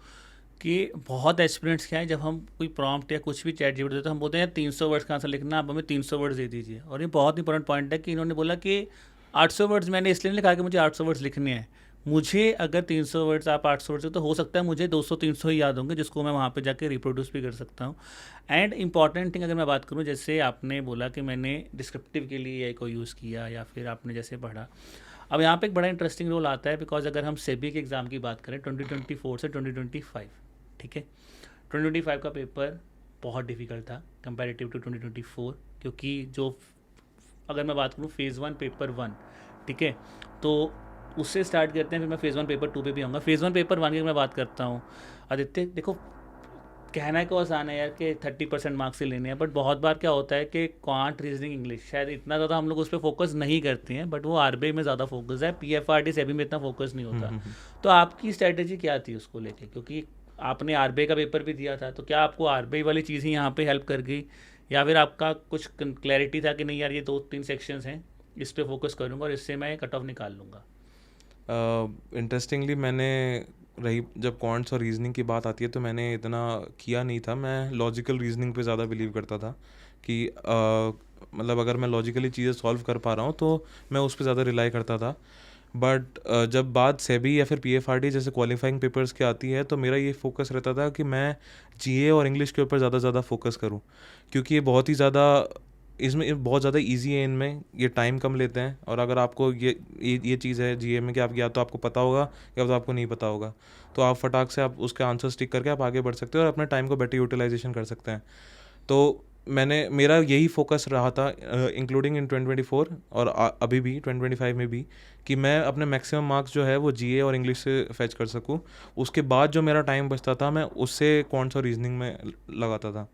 कि बहुत एक्सपीरियंस क्या है, जब हम कोई प्रॉम्प्ट या कुछ भी चैट जीपीटी देते हैं तो हम बोलते हैं 300 वर्ड्स का आंसर लिखना, आप हमें 300 वर्ड्स दे दीजिए। और ये बहुत इंपॉर्टेंट पॉइंट है कि इन्होंने बोला कि 800 वर्ड्स मैंने इसलिए नहीं लिखा कि मुझे 800 वर्ड्स लिखने हैं। मुझे अगर 300 वर्ड्स आप 800 वर्ड्स तो हो सकता है मुझे 200-300 ही याद होंगे, जिसको मैं वहाँ पे जाके रिप्रोड्यूस भी कर सकता हूँ। एंड इंपॉर्टेंट थिंग अगर मैं बात करूँ, जैसे आपने बोला कि मैंने डिस्क्रिप्टिव के लिए एआई को यूज़ किया या फिर आपने जैसे पढ़ा, अब यहाँ पे एक बड़ा इंटरेस्टिंग रोल आता है, बिकॉज अगर हम सेबी के एग्ज़ाम की बात करें 2024 से 2025, ठीक है, 2025 का पेपर बहुत डिफिकल्ट था कंपैरेटिव टू 2024, क्योंकि जो अगर मैं बात करूँ फेज़ 1 पेपर 1, ठीक है, तो उससे स्टार्ट करते हैं, फिर मैं फेज़ 1 पेपर 2 पे भी आऊँगा। फेज़ 1 पेपर 1 की मैं बात करता हूँ, आदित्य देखो कहना है को आसान है यार कि 30% मार्क्स से लेने हैं, बट बहुत बार क्या होता है कि क्वांट, रीजनिंग, इंग्लिश शायद इतना ज़्यादा हम लोग उस पर फोकस नहीं करते हैं, बट वो आरबीआई में ज़्यादा फोकस है, पीएफआरडी सेबी में इतना फोकस नहीं होता। तो आपकी स्ट्रैटेजी क्या थी उसको लेके, क्योंकि आपने आरबीआई का पेपर भी दिया था, तो क्या आपको आरबीआई वाली चीज़ ही यहाँ पे हेल्प कर गई, या फिर आपका कुछ क्लैरिटी था कि नहीं यार ये 2-3 सेक्शंस हैं, इस पर फोकस करूँगा और इससे मैं कट ऑफ निकाल लूँगा? इंटरेस्टिंगली मैंने रही जब क्वांट्स और रीजनिंग की बात आती है तो मैंने इतना किया नहीं था। मैं लॉजिकल रीजनिंग पे ज़्यादा बिलीव करता था कि मतलब अगर मैं लॉजिकली चीज़ें सॉल्व कर पा रहा हूँ तो मैं उस पर ज़्यादा रिलाई करता था। बट जब बात सेबी या फिर पीएफआरडी जैसे क्वालिफाइंग पेपर्स की आती है तो मेरा ये फोकस रहता था कि मैं जीए और इंग्लिश के ऊपर ज़्यादा फोकस करूँ, क्योंकि ये बहुत ही ज़्यादा इसमें बहुत ज़्यादा इजी है। इनमें ये टाइम कम लेते हैं, और अगर आपको ये चीज़ है जीए में कि आप या तो आपको पता होगा या तो आपको नहीं पता होगा, तो आप फटाक से आप उसके आंसर स्टिक करके आप आगे बढ़ सकते हो और अपने टाइम को बेटर यूटिलाइजेशन कर सकते हैं। तो मेरा यही फोकस रहा था इंक्लूडिंग इन 2024 और अभी भी 2025 में भी, कि मैं अपने मैक्सिमम मार्क्स जो है वो जीए और इंग्लिश से फैच कर सकूं। उसके बाद जो मेरा टाइम बचता था मैं उससे क्वांट्स और रीजनिंग में लगाता था।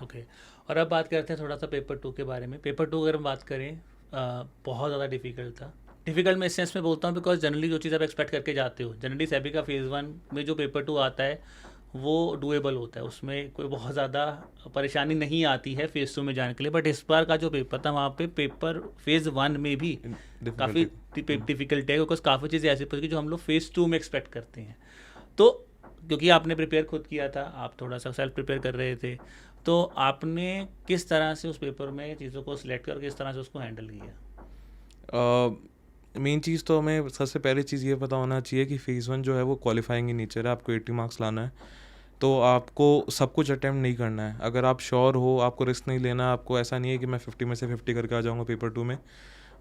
ओके। और अब बात करते हैं थोड़ा सा पेपर 2 के बारे में। पेपर 2 अगर हम बात करें, बहुत ज़्यादा डिफिकल्ट था। डिफिकल्ट मैं इस सेंस में बोलता हूँ बिकॉज जनरली जो चीज़ आप एक्सपेक्ट करके जाते हो, जनरली सेबी का फेज़ 1 में जो पेपर 2 आता है वो डुएबल होता है, उसमें कोई बहुत ज़्यादा परेशानी नहीं आती है फेज़ 2 में जाने के लिए। बट इस बार का जो पेपर था वहाँ पे पेपर फेज़ 1 में भी काफ़ी डिफिकल्ट है, बिकॉज काफ़ी चीज़ें ऐसी पूछी जो हम लोग फेज़ 2 में एक्सपेक्ट करते हैं। तो क्योंकि आपने प्रिपेयर खुद किया था, आप थोड़ा सा सेल्फ प्रिपेयर कर रहे थे, तो आपने किस तरह से उस पेपर में चीज़ों को सिलेक्ट कर किस तरह से उसको हैंडल किया? मेन चीज़ तो हमें सबसे पहली चीज़ ये पता होना चाहिए कि फेज़ 1 जो है वो क्वालिफाइंग इन नेचर है। आपको 80 मार्क्स लाना है, तो आपको सब कुछ अटैम्प्ट नहीं करना है। अगर आप श्योर हो, आपको रिस्क नहीं लेना, आपको ऐसा नहीं है कि मैं 50 में से 50 करके आ जाऊँगा पेपर 2 में।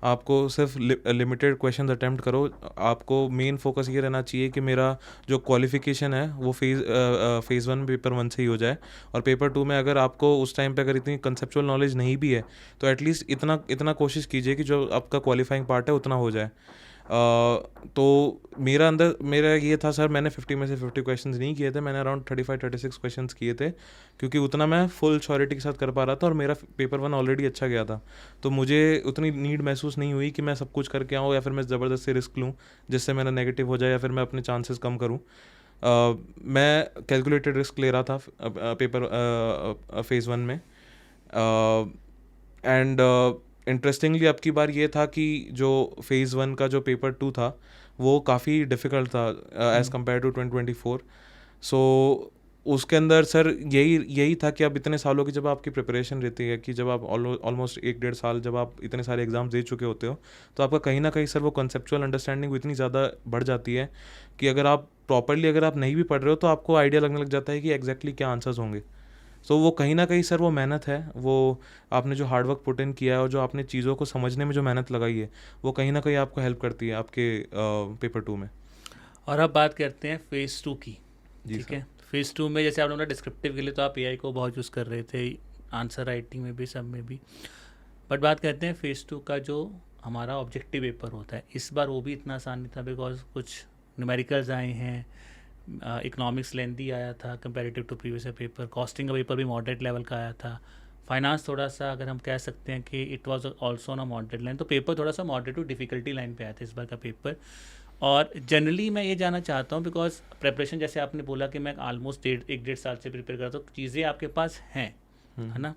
आपको सिर्फ लिमिटेड क्वेश्चंस अटैम्प्ट करो। आपको मेन फोकस ये रहना चाहिए कि मेरा जो क्वालिफिकेशन है वो फेज़ 1 पेपर 1 से ही हो जाए, और पेपर 2 में अगर आपको उस टाइम पे अगर इतनी कंसेप्चुअल नॉलेज नहीं भी है तो एटलीस्ट इतना कोशिश कीजिए कि जो आपका क्वालिफाइंग पार्ट है उतना हो जाए। तो मेरा ये था सर, मैंने 50 में से 50 क्वेश्चंस नहीं किए थे, मैंने अराउंड 35-36 क्वेश्चंस किए थे, क्योंकि उतना मैं फुल श्योरिटी के साथ कर पा रहा था और मेरा पेपर 1 ऑलरेडी अच्छा गया था। तो मुझे उतनी नीड महसूस नहीं हुई कि मैं सब कुछ करके आऊँ या फिर मैं ज़बरदस्ती रिस्क लूँ जिससे मेरा नेगेटिव हो जाए या फिर मैं अपने चांसेस कम करूँ। मैं कैलकुलेटेड रिस्क ले रहा था पेपर फेज़ 1 में। एंड इंटरेस्टिंगली अब की बार ये था कि जो फेज़ 1 का जो पेपर 2 था वो काफ़ी डिफ़िकल्ट था एज़ कम्पेयर टू 2024। सो उसके अंदर सर यही था कि अब इतने सालों की जब आपकी प्रिपरेशन रहती है, कि जब आप ऑलमोस्ट 1-1.5 साल जब आप इतने सारे एग्ज़ाम्स दे चुके होते हो, तो आपका कहीं ना कहीं सर वो कंसेप्चुअल अंडरस्टैंडिंग इतनी ज़्यादा बढ़ जाती है कि अगर आप प्रॉपरली अगर आप नहीं भी पढ़ रहे हो तो आपको आइडिया लगने लग जाता है कि एग्जैक्टली क्या आंसर्स होंगे। सो वो कहीं ना कहीं सर वो मेहनत है, वो आपने जो हार्डवर्क पुट इन किया है और जो आपने चीज़ों को समझने में जो मेहनत लगाई है वो कहीं ना कहीं आपको हेल्प करती है आपके पेपर 2 में। और अब बात करते हैं फेज़ 2 की। जी ठीक सर। है, फेज़ 2 में जैसे आप लोगों ने डिस्क्रिप्टिव के लिए तो आप एआई को बहुत यूज़ कर रहे थे, आंसर राइटिंग में भी, सब में भी। बट बात करते हैं फेज़ 2 का जो हमारा ऑब्जेक्टिव पेपर होता है, इस बार वो भी इतना आसान नहीं था बिकॉज कुछ न्यूमेरिकल्स आए हैं, इकोनॉमिक्स लेंदी आया था comparative to previous paper, costing का पेपर भी मॉडरेट लेवल का आया था, फाइनेंस थोड़ा सा अगर हम कह सकते हैं कि it was also on a moderate line, तो पेपर थोड़ा सा मॉडरेट टू डिफ़िकल्टी लाइन पे आया था इस बार का पेपर। और जनरली मैं ये जानना चाहता हूँ बिकॉज प्रेपरेशन जैसे आपने बोला कि मैं ऑलमोस्ट 1-1.5 साल से प्रिपेयर करता हूँ, तो चीज़ें आपके पास हैं, है ना?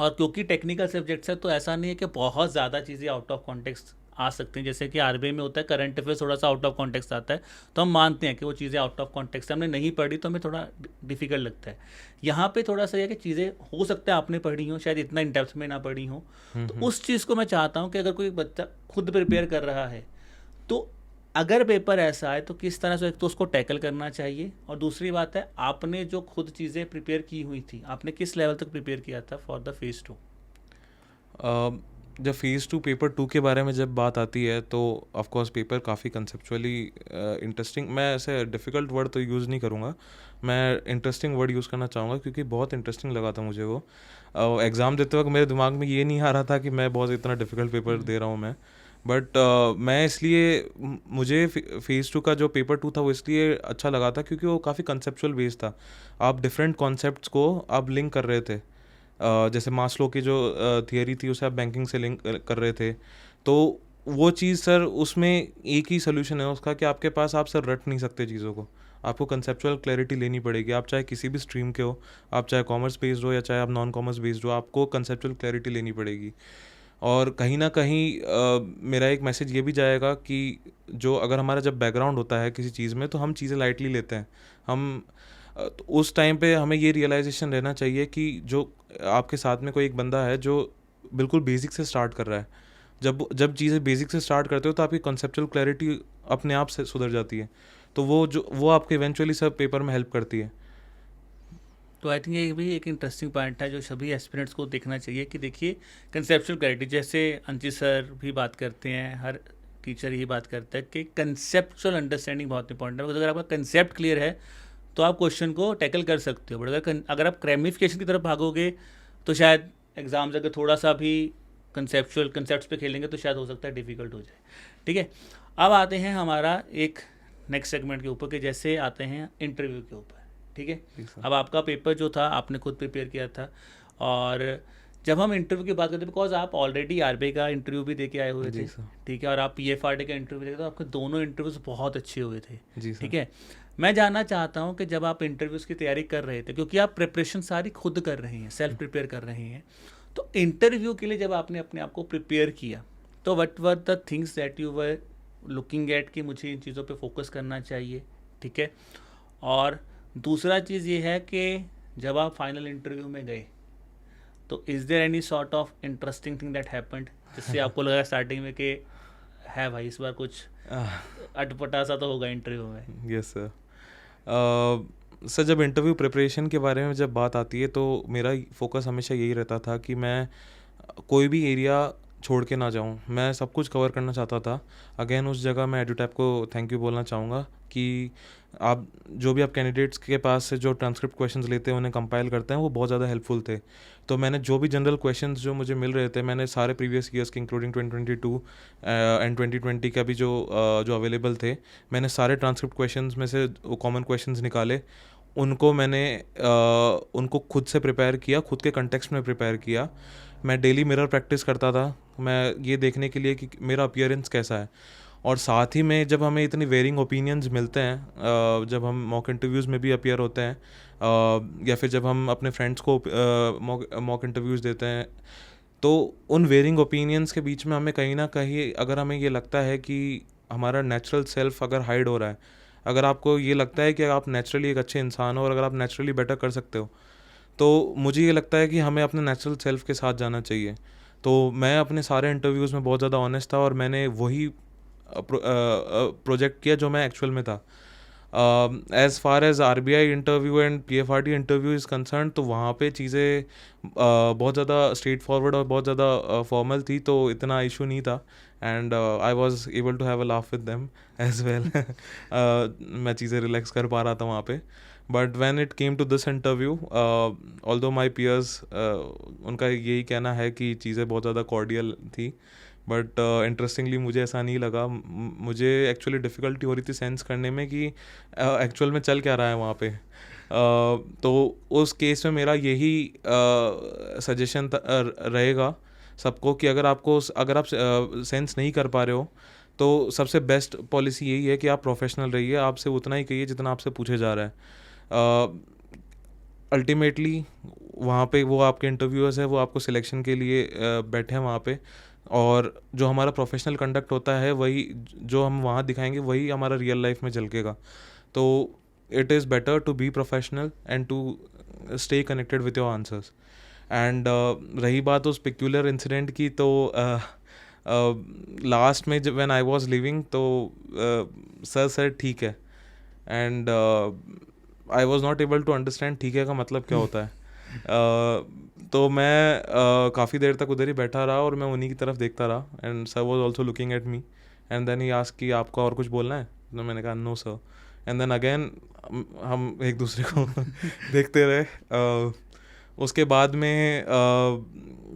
और क्योंकि टेक्निकल सब्जेक्ट्स है तो ऐसा नहीं है कि बहुत ज़्यादा चीज़ें आउट ऑफ कॉन्टेक्स्ट आ सकती हैं। जैसे कि आरबीआई में होता है करंट अफेयर्स थोड़ा सा आउट ऑफ कॉन्टेक्स्ट आता है, तो हम मानते हैं कि वो चीज़ें आउट ऑफ कॉन्टेक्स्ट हमने नहीं पढ़ी तो हमें थोड़ा डिफिकल्ट लगता है। यहाँ पे थोड़ा सा यह कि चीज़ें हो सकता है आपने पढ़ी हो, शायद इतना इन डेप्थ में ना पढ़ी हो, तो उस चीज़ को मैं चाहता हूँ कि अगर कोई बच्चा खुद प्रिपेयर कर रहा है तो अगर पेपर ऐसा है तो किस तरह से एक तो उसको टैकल करना चाहिए, और दूसरी बात है आपने जो खुद चीज़ें प्रिपेयर की हुई थी आपने किस लेवल तक प्रिपेयर किया था फॉर द फेज़ 2? जब फेज़ 2 पेपर 2 के बारे में जब बात आती है तो ऑफकोर्स पेपर काफ़ी कंसेप्चुअली इंटरेस्टिंग, मैं ऐसे डिफ़िकल्ट वर्ड तो यूज़ नहीं करूँगा, मैं इंटरेस्टिंग वर्ड यूज़ करना चाहूँगा क्योंकि बहुत इंटरेस्टिंग लगा था मुझे वो। एग्ज़ाम देते वक्त मेरे दिमाग में ये नहीं आ रहा था कि मैं बहुत इतना डिफ़िकल्ट पेपर दे रहा हूँ मैं। बट मैं इसलिए मुझे फेज़ 2 का जो पेपर 2 था वो इसलिए अच्छा लगा था क्योंकि वो काफ़ी कंसेप्चुअल बेस्ड था। आप डिफरेंट कॉन्सेप्ट्स को आप लिंक कर रहे थे। जैसे मास्लो की जो थियरी थी उसे आप बैंकिंग से लिंक कर रहे थे, तो वो चीज़ सर उसमें एक ही सोल्यूशन है उसका कि आपके पास आप सर रट नहीं सकते चीज़ों को, आपको कंसेप्चुअल क्लैरिटी लेनी पड़ेगी। आप चाहे किसी भी स्ट्रीम के हो, आप चाहे कॉमर्स बेस्ड हो या चाहे आप नॉन कॉमर्स बेस्ड हो, आपको कंसेप्चुअल क्लैरिटी लेनी पड़ेगी। और कहीं ना कहीं मेरा एक मैसेज ये भी जाएगा कि जो अगर हमारा जब बैकग्राउंड होता है किसी चीज़ में तो हम चीज़ें लाइटली लेते हैं। हम तो उस टाइम पे हमें ये रियलाइजेशन रहना चाहिए कि जो आपके साथ में कोई एक बंदा है जो बिल्कुल बेसिक से स्टार्ट कर रहा है, जब जब चीज़ें बेसिक से स्टार्ट करते हो तो आपकी कॉन्सेप्चुअल क्लैरिटी अपने आप से सुधर जाती है, तो वो आपको इवेंचुअली सब पेपर में हेल्प करती है। तो आई थिंक ये भी एक इंटरेस्टिंग पॉइंट है जो सभी एस्पिरेंट्स को देखना चाहिए कि देखिए कंसेप्चुअल क्लैरिटी, जैसे अंकित सर भी बात करते हैं, हर टीचर यही बात करता है कि कंसेप्चुअल अंडरस्टैंडिंग बहुत इंपॉर्टेंट है। अगर आपका कंसेप्ट क्लियर है तो आप क्वेश्चन को टैकल कर सकते हो, बट अगर आप क्रेमिफिकेशन की तरफ भागोगे तो शायद एग्जाम्स अगर थोड़ा सा भी कंसेप्चुअल कंसेप्ट पे खेलेंगे तो शायद हो सकता है डिफ़िकल्ट हो जाए। ठीक है, अब आते हैं हमारा एक नेक्स्ट सेगमेंट के ऊपर कि जैसे आते हैं इंटरव्यू के ऊपर। ठीक है, अब आपका पेपर जो था आपने खुद प्रिपेयर किया था, और जब हम इंटरव्यू की बात करते हैं, बिकॉज आप ऑलरेडी आरबीआई का इंटरव्यू भी दे के आए हुए थे, ठीक है, और आप पीएफआरडी का इंटरव्यू देखे तो आपके दोनों इंटरव्यूज बहुत अच्छे हुए थे। ठीक है, मैं जानना चाहता हूं कि जब आप इंटरव्यूज़ की तैयारी कर रहे थे, क्योंकि आप प्रिपरेशन सारी खुद कर रहे हैं, सेल्फ प्रिपेयर कर रहे हैं, तो इंटरव्यू के लिए जब आपने अपने आप को प्रिपेयर किया तो what were the things that you were looking at कि मुझे इन चीज़ों पे फोकस करना चाहिए। ठीक है, और दूसरा चीज़ ये है कि जब आप फाइनल इंटरव्यू में गए तो is there any sort of interesting thing that happened जिससे आपको लगा स्टार्टिंग में कि है भाई इस बार कुछ अटपटा सा तो होगा इंटरव्यू में? Yes sir. सर, जब इंटरव्यू प्रिपरेशन के बारे में जब बात आती है तो मेरा फोकस हमेशा यही रहता था कि मैं कोई भी एरिया छोड़ के ना जाऊं, मैं सब कुछ कवर करना चाहता था। अगेन उस जगह मैं एडुटैप को थैंक यू बोलना चाहूँगा कि आप जो भी आप कैंडिडेट्स के पास से जो ट्रांसक्रिप्ट क्वेश्चंस लेते हैं उन्हें कंपाइल करते हैं, वो बहुत ज़्यादा हेल्पफुल थे। तो मैंने जो भी जनरल क्वेश्चंस जो मुझे मिल रहे थे, मैंने सारे प्रीवियस ईयर्स के इंक्लूडिंग 2022 एंड 2020 का भी जो अवेलेबल थे, मैंने सारे ट्रांसक्रिप्ट क्वेश्चंस में से कॉमन क्वेश्चंस निकाले, उनको मैंने उनको खुद से प्रिपेयर किया, खुद के कंटेक्स्ट में प्रिपेयर किया। मैं डेली मिरर प्रैक्टिस करता था, मैं ये देखने के लिए कि मेरा अपीयरेंस कैसा है। और साथ ही में जब हमें इतनी वेरिंग ओपिनियंस मिलते हैं, जब हम मॉक इंटरव्यूज़ में भी अपीयर होते हैं, या फिर जब हम अपने फ्रेंड्स को मॉक इंटरव्यूज़ देते हैं, तो उन वेरिंग ओपिनियंस के बीच में हमें कहीं ना कहीं अगर हमें ये लगता है कि हमारा नेचुरल सेल्फ अगर हाइड हो रहा है, अगर आपको ये लगता है कि आप नेचुरली एक अच्छे इंसान हो और अगर आप नेचुरली बेटर कर सकते हो, तो मुझे ये लगता है कि हमें अपने नेचुरल सेल्फ के साथ जाना चाहिए। तो मैं अपने सारे इंटरव्यूज़ में बहुत ज़्यादा ऑनेस्ट था और मैंने वही प्रोजेक्ट किया जो मैं एक्चुअल में था। As far as RBI interview and PFRD interview is concern, तो वहाँ पे चीज़ें बहुत ज़्यादा स्ट्रेट फॉरवर्ड और बहुत ज़्यादा फॉर्मल थी, तो इतना इशू नहीं था। And I was able to have a laugh with them as well. मैं चीज़ें रिलैक्स कर पा रहा था वहाँ पे। But when it came to this interview, although my peers, उनका यही कहना है कि चीज़ें बहुत ज़्यादा कॉर्डियल थी, बट इंटरेस्टिंगली मुझे ऐसा नहीं लगा। मुझे एक्चुअली डिफ़िकल्टी हो रही थी सेंस करने में कि एक्चुअल में चल क्या रहा है वहाँ पे। तो उस केस में मेरा यही सजेशन रहेगा सबको कि अगर आप सेंस नहीं कर पा रहे हो तो सबसे बेस्ट पॉलिसी यही है कि आप प्रोफेशनल रहिए, आपसे उतना ही कहिए जितना आपसे पूछे जा रहा है। अल्टीमेटली वहाँ पे वो आपके इंटरव्यूअर्स हैं, वो आपको सिलेक्शन के लिए बैठे हैं वहाँ पे, और जो हमारा प्रोफेशनल कंडक्ट होता है वही जो हम वहाँ दिखाएंगे वही हमारा रियल लाइफ में झलकेगा। तो it is better to be professional and to stay connected with your answers. And रही बात उस पिक्यूलर इंसिडेंट की, तो लास्ट में जब व्हेन आई वाज लिविंग तो सर सर ठीक है, and I was not able to understand ठीक है का मतलब क्या होता है। तो मैं काफ़ी देर तक उधर ही बैठा रहा और मैं उन्हीं की तरफ देखता रहा, and sir was also looking at me, and then he asked कि आपको और कुछ बोलना है, तो मैंने कहा no sir, and then again हम एक दूसरे को देखते रहे। उसके बाद में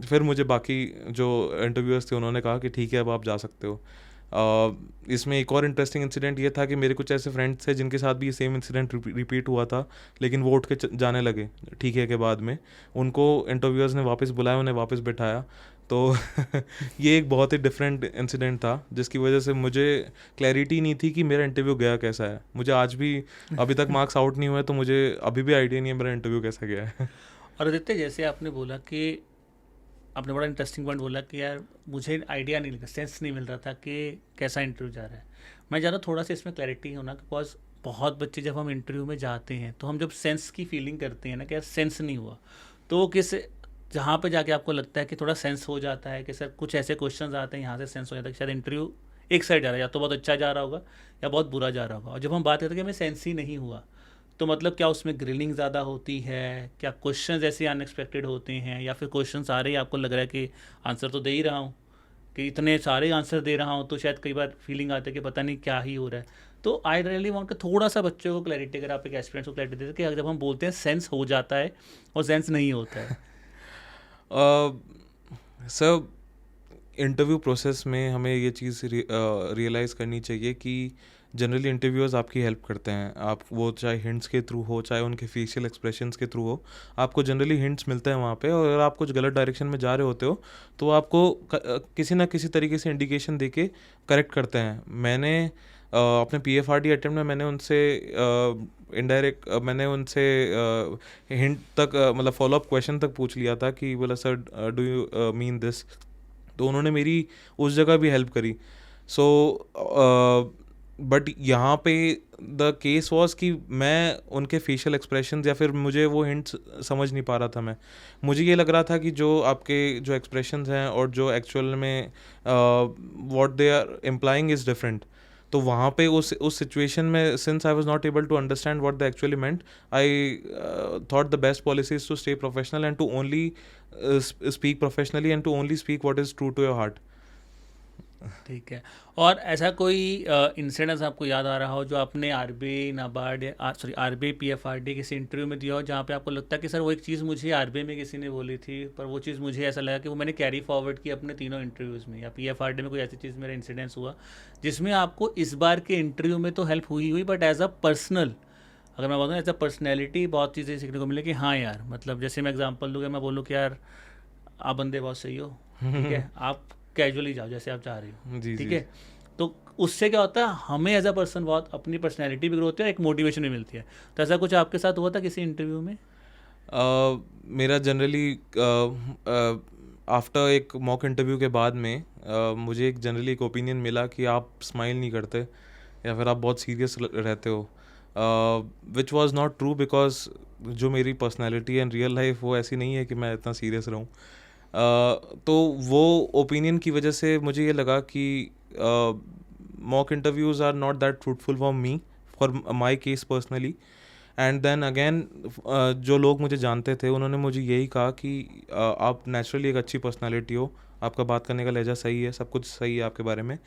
फिर मुझे बाकी जो इंटरव्यूअर्स थे उन्होंने कहा कि ठीक है अब आप जा सकते हो। इसमें एक और इंटरेस्टिंग इंसिडेंट ये था कि मेरे कुछ ऐसे फ्रेंड्स थे जिनके साथ भी ये सेम इंसिडेंट रिपीट हुआ था, लेकिन वो उठ के जाने लगे ठीक है के बाद में। उनको इंटरव्यूअर्स ने वापस बुलाया, उन्हें वापस बिठाया। तो ये एक बहुत ही डिफरेंट इंसिडेंट था जिसकी वजह से मुझे क्लैरिटी नहीं थी कि मेरा इंटरव्यू गया कैसा है। मुझे आज भी अभी तक मार्क्स आउट नहीं हुए, तो मुझे अभी भी आइडिया नहीं है मेरा इंटरव्यू कैसा गया है। और आदित्य, जैसे आपने बोला कि आपने बड़ा इंटरेस्टिंग पॉइंट बोला कि यार मुझे आइडिया नहीं लगा, सेंस नहीं मिल रहा था कि कैसा इंटरव्यू जा रहा है। मैं ज़्यादा थोड़ा सा इसमें क्लैरिटी होना, बिकॉज बहुत बच्चे जब हम इंटरव्यू में जाते हैं तो हम जब सेंस की फीलिंग करते हैं ना कि यार सेंस नहीं हुआ, तो वो किस जहाँ पे जाके आपको लगता है कि थोड़ा सेंस हो जाता है कि सर कुछ ऐसे क्वेश्चंस आते हैं यहाँ से सेंस हो जाता है कि शायद इंटरव्यू एक साइड जा रहा है, या तो बहुत अच्छा जा रहा होगा या बहुत बुरा जा रहा होगा। और जब हम बात करते हैं कि हमें सेंस ही नहीं हुआ, तो मतलब क्या उसमें ग्रिलिंग ज़्यादा होती है, क्या क्वेश्चंस ऐसे अनएक्सपेक्टेड होते हैं, या फिर क्वेश्चंस आ रहे हैं आपको लग रहा है कि आंसर तो दे ही रहा हूँ, कि इतने सारे आंसर दे रहा हूँ, तो शायद कई बार फीलिंग आती है कि पता नहीं क्या ही हो रहा है। तो आई रियली वांट कि थोड़ा सा बच्चों को क्लैरिटी, अगर आप एक एस्पिरेंट्स को क्लैरिटी देते कि जब हम बोलते हैं सेंस हो जाता है और सेंस नहीं होता है। सर, इंटरव्यू प्रोसेस में हमें ये चीज़ रियलाइज़ करनी चाहिए कि जनरली इंटरव्यूअर्स आपकी हेल्प करते हैं। आप वो चाहे हिंट्स के थ्रू हो, चाहे उनके फेशियल एक्सप्रेशंस के थ्रू हो, आपको जनरली हिंट्स मिलते हैं वहाँ पे। और अगर आप कुछ गलत डायरेक्शन में जा रहे होते हो तो आपको किसी ना किसी तरीके से इंडिकेशन दे के करेक्ट करते हैं। मैंने अपने PFRD अटेम्प्ट में मैंने उनसे इनडायरेक्ट मैंने उनसे हिंट तक मतलब फॉलोअप क्वेश्चन तक पूछ लिया था कि बोला sir do you mean this, तो उन्होंने मेरी उस जगह भी हेल्प करी। सो बट यहाँ पे द केस वॉज कि मैं उनके फेशियल एक्सप्रेशंस या फिर मुझे वो हिंट्स समझ नहीं पा रहा था। मुझे ये लग रहा था कि जो आपके जो एक्सप्रेशंस हैं और जो एक्चुअल में what they are implying is different. तो वहाँ पे उस सिचुएशन में since I was not able to understand what the actually meant, I thought the best policy is to stay professional and to only speak professionally and to only speak what is true to your heart. ठीक है। और ऐसा कोई इंसिडेंस आपको याद आ रहा हो जो आपने RBI NABARD sorry RBI PFRD किसी इंटरव्यू में दिया हो, जहाँ पे आपको लगता है कि सर वो एक चीज़ मुझे RBI में किसी ने बोली थी, पर वो चीज़ मुझे ऐसा लगा कि वो मैंने कैरी फॉरवर्ड की अपने तीनों इंटरव्यूज़ में, या PFRD में कोई ऐसी चीज़ मेरा इंसिडेंस हुआ जिसमें आपको इस बार के इंटरव्यू में तो हेल्प हुई बट एज अ पर्सनल, अगर मैं बताऊँ एज अ पर्सनैलिटी बहुत चीज़ें सीखने को मिले कि हाँ यार, मतलब जैसे मैं एग्जांपल दूँ कि मैं बोलूँ कि यार आप बंदे बहुत सही हो, ठीक है, आप कैजुअली जाओ जैसे आप चाह रही हो, जी ठीक जी। है, तो उससे क्या होता है हमें एज अ पर्सन बहुत अपनी पर्सनैलिटी भी ग्रो होती है, एक मोटिवेशन भी मिलती है। तो ऐसा कुछ आपके साथ हुआ था किसी इंटरव्यू में? मेरा जनरली आफ्टर एक मॉक इंटरव्यू के बाद में मुझे एक जनरली एक ओपिनियन मिला कि आप स्माइल नहीं करते या फिर आप बहुत सीरियस रहते हो, which was not true because जो मेरी पर्सनैलिटी एंड रियल लाइफ वो ऐसी नहीं है कि मैं इतना सीरियस रहूँ। तो वो ओपिनियन की वजह से मुझे ये लगा कि mock interviews are not that fruitful for me, for my case personally. And then again जो लोग मुझे जानते थे उन्होंने मुझे यही कहा कि आप नेचुरली एक अच्छी पर्सनालिटी हो, आपका बात करने का लहजा सही है, सब कुछ सही है आपके बारे में।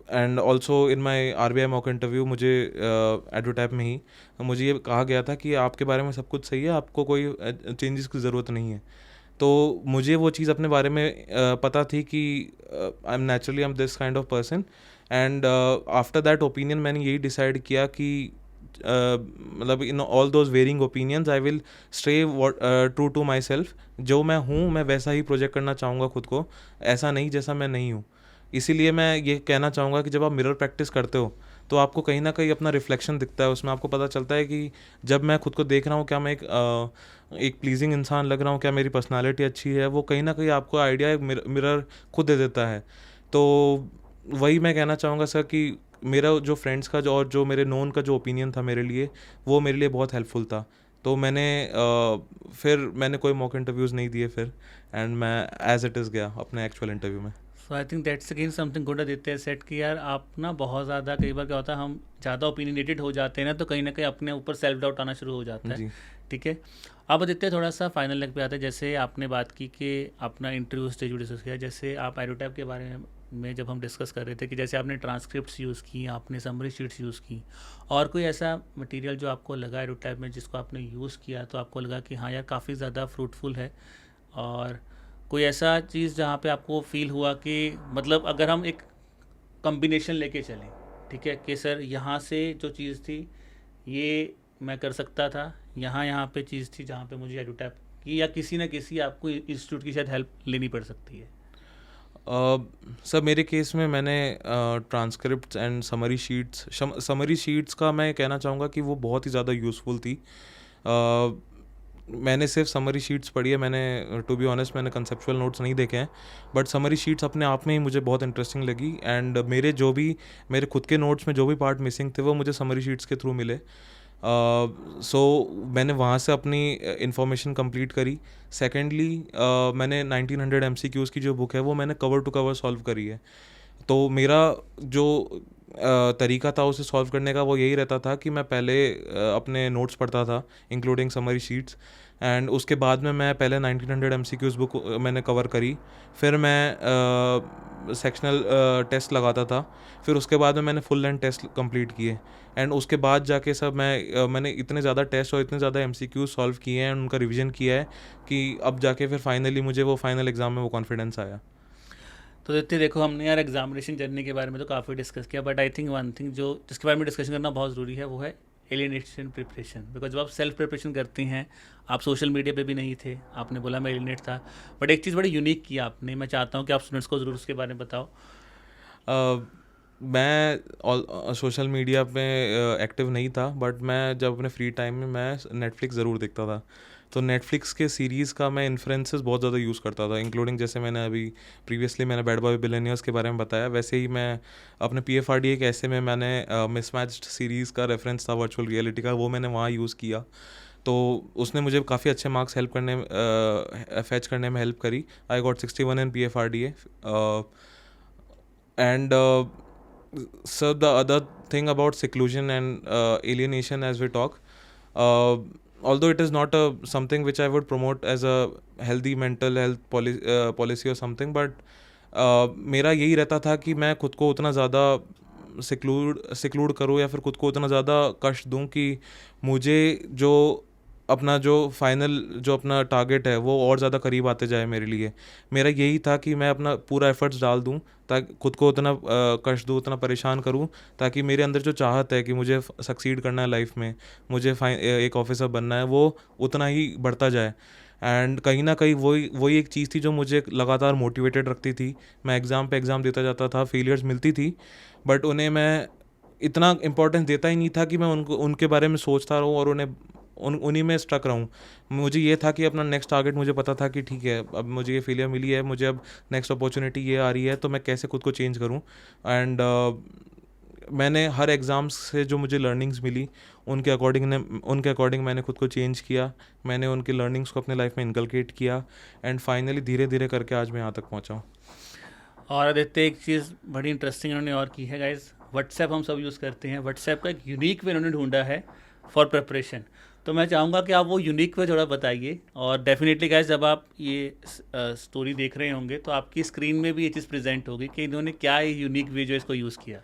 And also in my RBI mock interview मुझे एडवर्टाइप में ही मुझे ये कहा गया था कि आपके बारे में सब कुछ सही है, आपको कोई चेंजेस की ज़रूरत नहीं है। तो मुझे वो चीज़ अपने बारे में पता थी कि I am naturally I am this kind of person. And after that opinion मैंने यही डिसाइड किया कि मतलब in all those varying opinions I will stay true to myself. जो मैं हूँ मैं वैसा ही प्रोजेक्ट करना चाहूँगा खुद को, ऐसा नहीं जैसा मैं नहीं हूँ। इसीलिए मैं ये कहना चाहूँगा कि जब आप मिरर प्रैक्टिस करते हो तो आपको कहीं ना कहीं अपना रिफ्लेक्शन दिखता है, उसमें आपको पता चलता है कि जब मैं खुद को देख रहा हूँ क्या मैं एक प्लीजिंग इंसान लग रहा हूँ, क्या मेरी पर्सनालिटी अच्छी है, वो कहीं ना कहीं आपको आइडिया एक मिरर खुद दे देता है। तो वही मैं कहना चाहूँगा सर कि मेरा जो फ्रेंड्स का जो और जो मेरे नोन का जो ओपिनियन था मेरे लिए, वो मेरे लिए बहुत हेल्पफुल था। तो मैंने फिर मैंने कोई मॉक इंटरव्यूज़ नहीं दिए फिर, एंड मैं एज इट इज़ गया अपने एक्चुअल इंटरव्यू में। So I think that's again something good Aditya said कि यार आप ना बहुत ज़्यादा, कई बार क्या होता है हम ज़्यादा ओपिनियनेटेड हो जाते हैं ना, तो कहीं ना कहीं अपने ऊपर सेल्फ डाउट आना शुरू हो जाता है। जी। ठीक है, अब आदित्य थोड़ा सा फाइनल लेग पे आते हैं। जैसे आपने बात की कि अपना इंटरव्यू स्टेज डिस्कस किया, जैसे आप एडोटैप के बारे में जब हम डिस्कस कर रहे थे कि जैसे आपने ट्रांसक्रिप्ट्स यूज़ की, आपने समरी शीट्स यूज़ की, और कोई ऐसा मटेरियल जो आपको लगा एडोटैप में जिसको आपने यूज़ किया तो आपको लगा कि हाँ यार काफ़ी ज़्यादा फ्रूटफुल है, और कोई ऐसा चीज़ जहाँ पे आपको फील हुआ कि मतलब अगर हम एक कम्बिनेशन लेके चलें, ठीक है, कि सर यहाँ से जो चीज़ थी ये मैं कर सकता था, यहाँ पे चीज़ थी जहाँ पे मुझे एडोटैप की या किसी ना किसी आपको इंस्टीट्यूट की शायद हेल्प लेनी पड़ सकती है? सर मेरे केस में मैंने ट्रांसक्रिप्ट एंड समरी शीट्स का मैं कहना चाहूँगा कि वो बहुत ही ज़्यादा यूज़फुल थी। मैंने सिर्फ समरी शीट्स पढ़ी है, मैंने टू बी ऑनेस्ट मैंने कंसेप्चुअल नोट्स नहीं देखे हैं, बट समरी शीट्स अपने आप में ही मुझे बहुत इंटरेस्टिंग लगी। एंड मेरे खुद के नोट्स में जो भी पार्ट मिसिंग थे वो मुझे समरी शीट्स के थ्रू मिले। सो मैंने वहाँ से अपनी इंफॉर्मेशन कंप्लीट करी। सेकेंडली मैंने 1900 MCQs की जो बुक है वो मैंने कवर टू कवर सॉल्व करी है। तो मेरा जो तरीका था उसे सॉल्व करने का वो यही रहता था कि मैं पहले अपने नोट्स पढ़ता था इंक्लूडिंग समरी शीट्स, एंड उसके बाद में मैं पहले 1900 MCQs बुक मैंने कवर करी, फिर मैं सेक्शनल टेस्ट लगाता था, फिर उसके बाद में मैंने फुल लेंथ टेस्ट कंप्लीट किए, एंड उसके बाद जाके सब मैंने इतने ज़्यादा टेस्ट और इतने ज़्यादा MCQs सॉल्व किए हैं, उनका रिवीजन किया है कि अब जाके फिर फाइनली मुझे वो फाइनल एग्ज़ाम में वो कॉन्फिडेंस आया। तो देखते देखो हमने यार एग्जामिनेशन जर्नी के बारे में तो काफ़ी डिस्कस किया, but I think one thing जो जिसके बारे में डिस्कशन करना बहुत ज़रूरी है वो है एलिनेशन प्रिपरेशन। बिकॉज जब आप सेल्फ प्रिपरेशन करती हैं, आप सोशल मीडिया पे भी नहीं थे, आपने बोला मैं एलिनेट था, बट एक चीज़ बड़ी यूनिक की आपने, मैं चाहता हूँ कि आप स्टूडेंट्स को ज़रूर उसके बारे में बताओ। मैं सोशल मीडिया पे एक्टिव नहीं था, बट मैं जब अपने फ्री टाइम में मैं नेटफ्लिक्स ज़रूर देखता था। तो नेटफ्लिक्स के सीरीज़ का मैं इन्फ्लुएंसेस बहुत ज़्यादा यूज़ करता था, इंक्लूडिंग जैसे मैंने अभी प्रीवियसली मैंने बैड बॉय बिलियनियर्स के बारे में बताया, वैसे ही मैं अपने PFRDA के ऐसे में मैंने मिसमैच्ड सीरीज़ का रेफरेंस था वर्चुअल रियलिटी का, वो मैंने वहाँ यूज़ किया। तो उसने मुझे काफ़ी अच्छे मार्क्स फैच करने में हेल्प करी। I got 61 in PFRDA। And so the other thing about seclusion and alienation, as we talk, uh, although it is not something which I would promote as a healthy mental health policy or something, but मेरा यही रहता था कि मैं खुद को उतना ज़्यादा सिक्लूड करूँ या फिर खुद को उतना ज़्यादा कष्ट दूँ कि मुझे जो अपना टारगेट है वो और ज़्यादा करीब आते जाए मेरे लिए। मेरा यही था कि मैं अपना पूरा एफर्ट्स डाल दूँ, ताकि खुद को उतना कष्ट दूँ, उतना परेशान करूँ, ताकि मेरे अंदर जो चाहत है कि मुझे सक्सीड करना है लाइफ में, मुझे एक ऑफिसर बनना है, वो उतना ही बढ़ता जाए। एंड कहीं ना कहीं वही एक चीज़ थी जो मुझे लगातार मोटिवेटेड रखती थी। मैं एग्ज़ाम पे एग्ज़ाम देता जाता था, फेलियर्स मिलती थी, बट उन्हें मैं इतना इम्पोर्टेंस देता ही नहीं था कि मैं उनके बारे में सोचता रहूँ और उन्हीं में स्टक रहूँ। मुझे ये था कि अपना नेक्स्ट टारगेट, मुझे पता था कि ठीक है अब मुझे ये फेलियर मिली है, मुझे अब नेक्स्ट अपॉर्चुनिटी ये आ रही है, तो मैं कैसे खुद को चेंज करूँ। एंड मैंने हर एग्ज़ाम्स से जो मुझे लर्निंग्स मिली उनके अकॉर्डिंग मैंने खुद को चेंज किया, मैंने उनकी लर्निंग्स को अपने लाइफ में इनकलकेट किया, एंड फाइनली धीरे धीरे करके आज मैं यहाँ तक पहुँचा हूँ। और आदित्य एक चीज़ बड़ी इंटरेस्टिंग इन्होंने और की है गाइज, व्हाट्सएप हम सब यूज़ करते हैं, व्हाट्सएप का एक यूनिक वे इन्होंने ढूंढा है फॉर प्रिपरेशन। तो मैं चाहूँगा कि आप वो यूनिक वे थोड़ा बताइए, और डेफिनेटली गाइज जब आप ये स्टोरी देख रहे होंगे तो आपकी स्क्रीन में भी ये चीज़ प्रेजेंट होगी कि इन्होंने क्या ये यूनिक वे जो इसको यूज़ किया।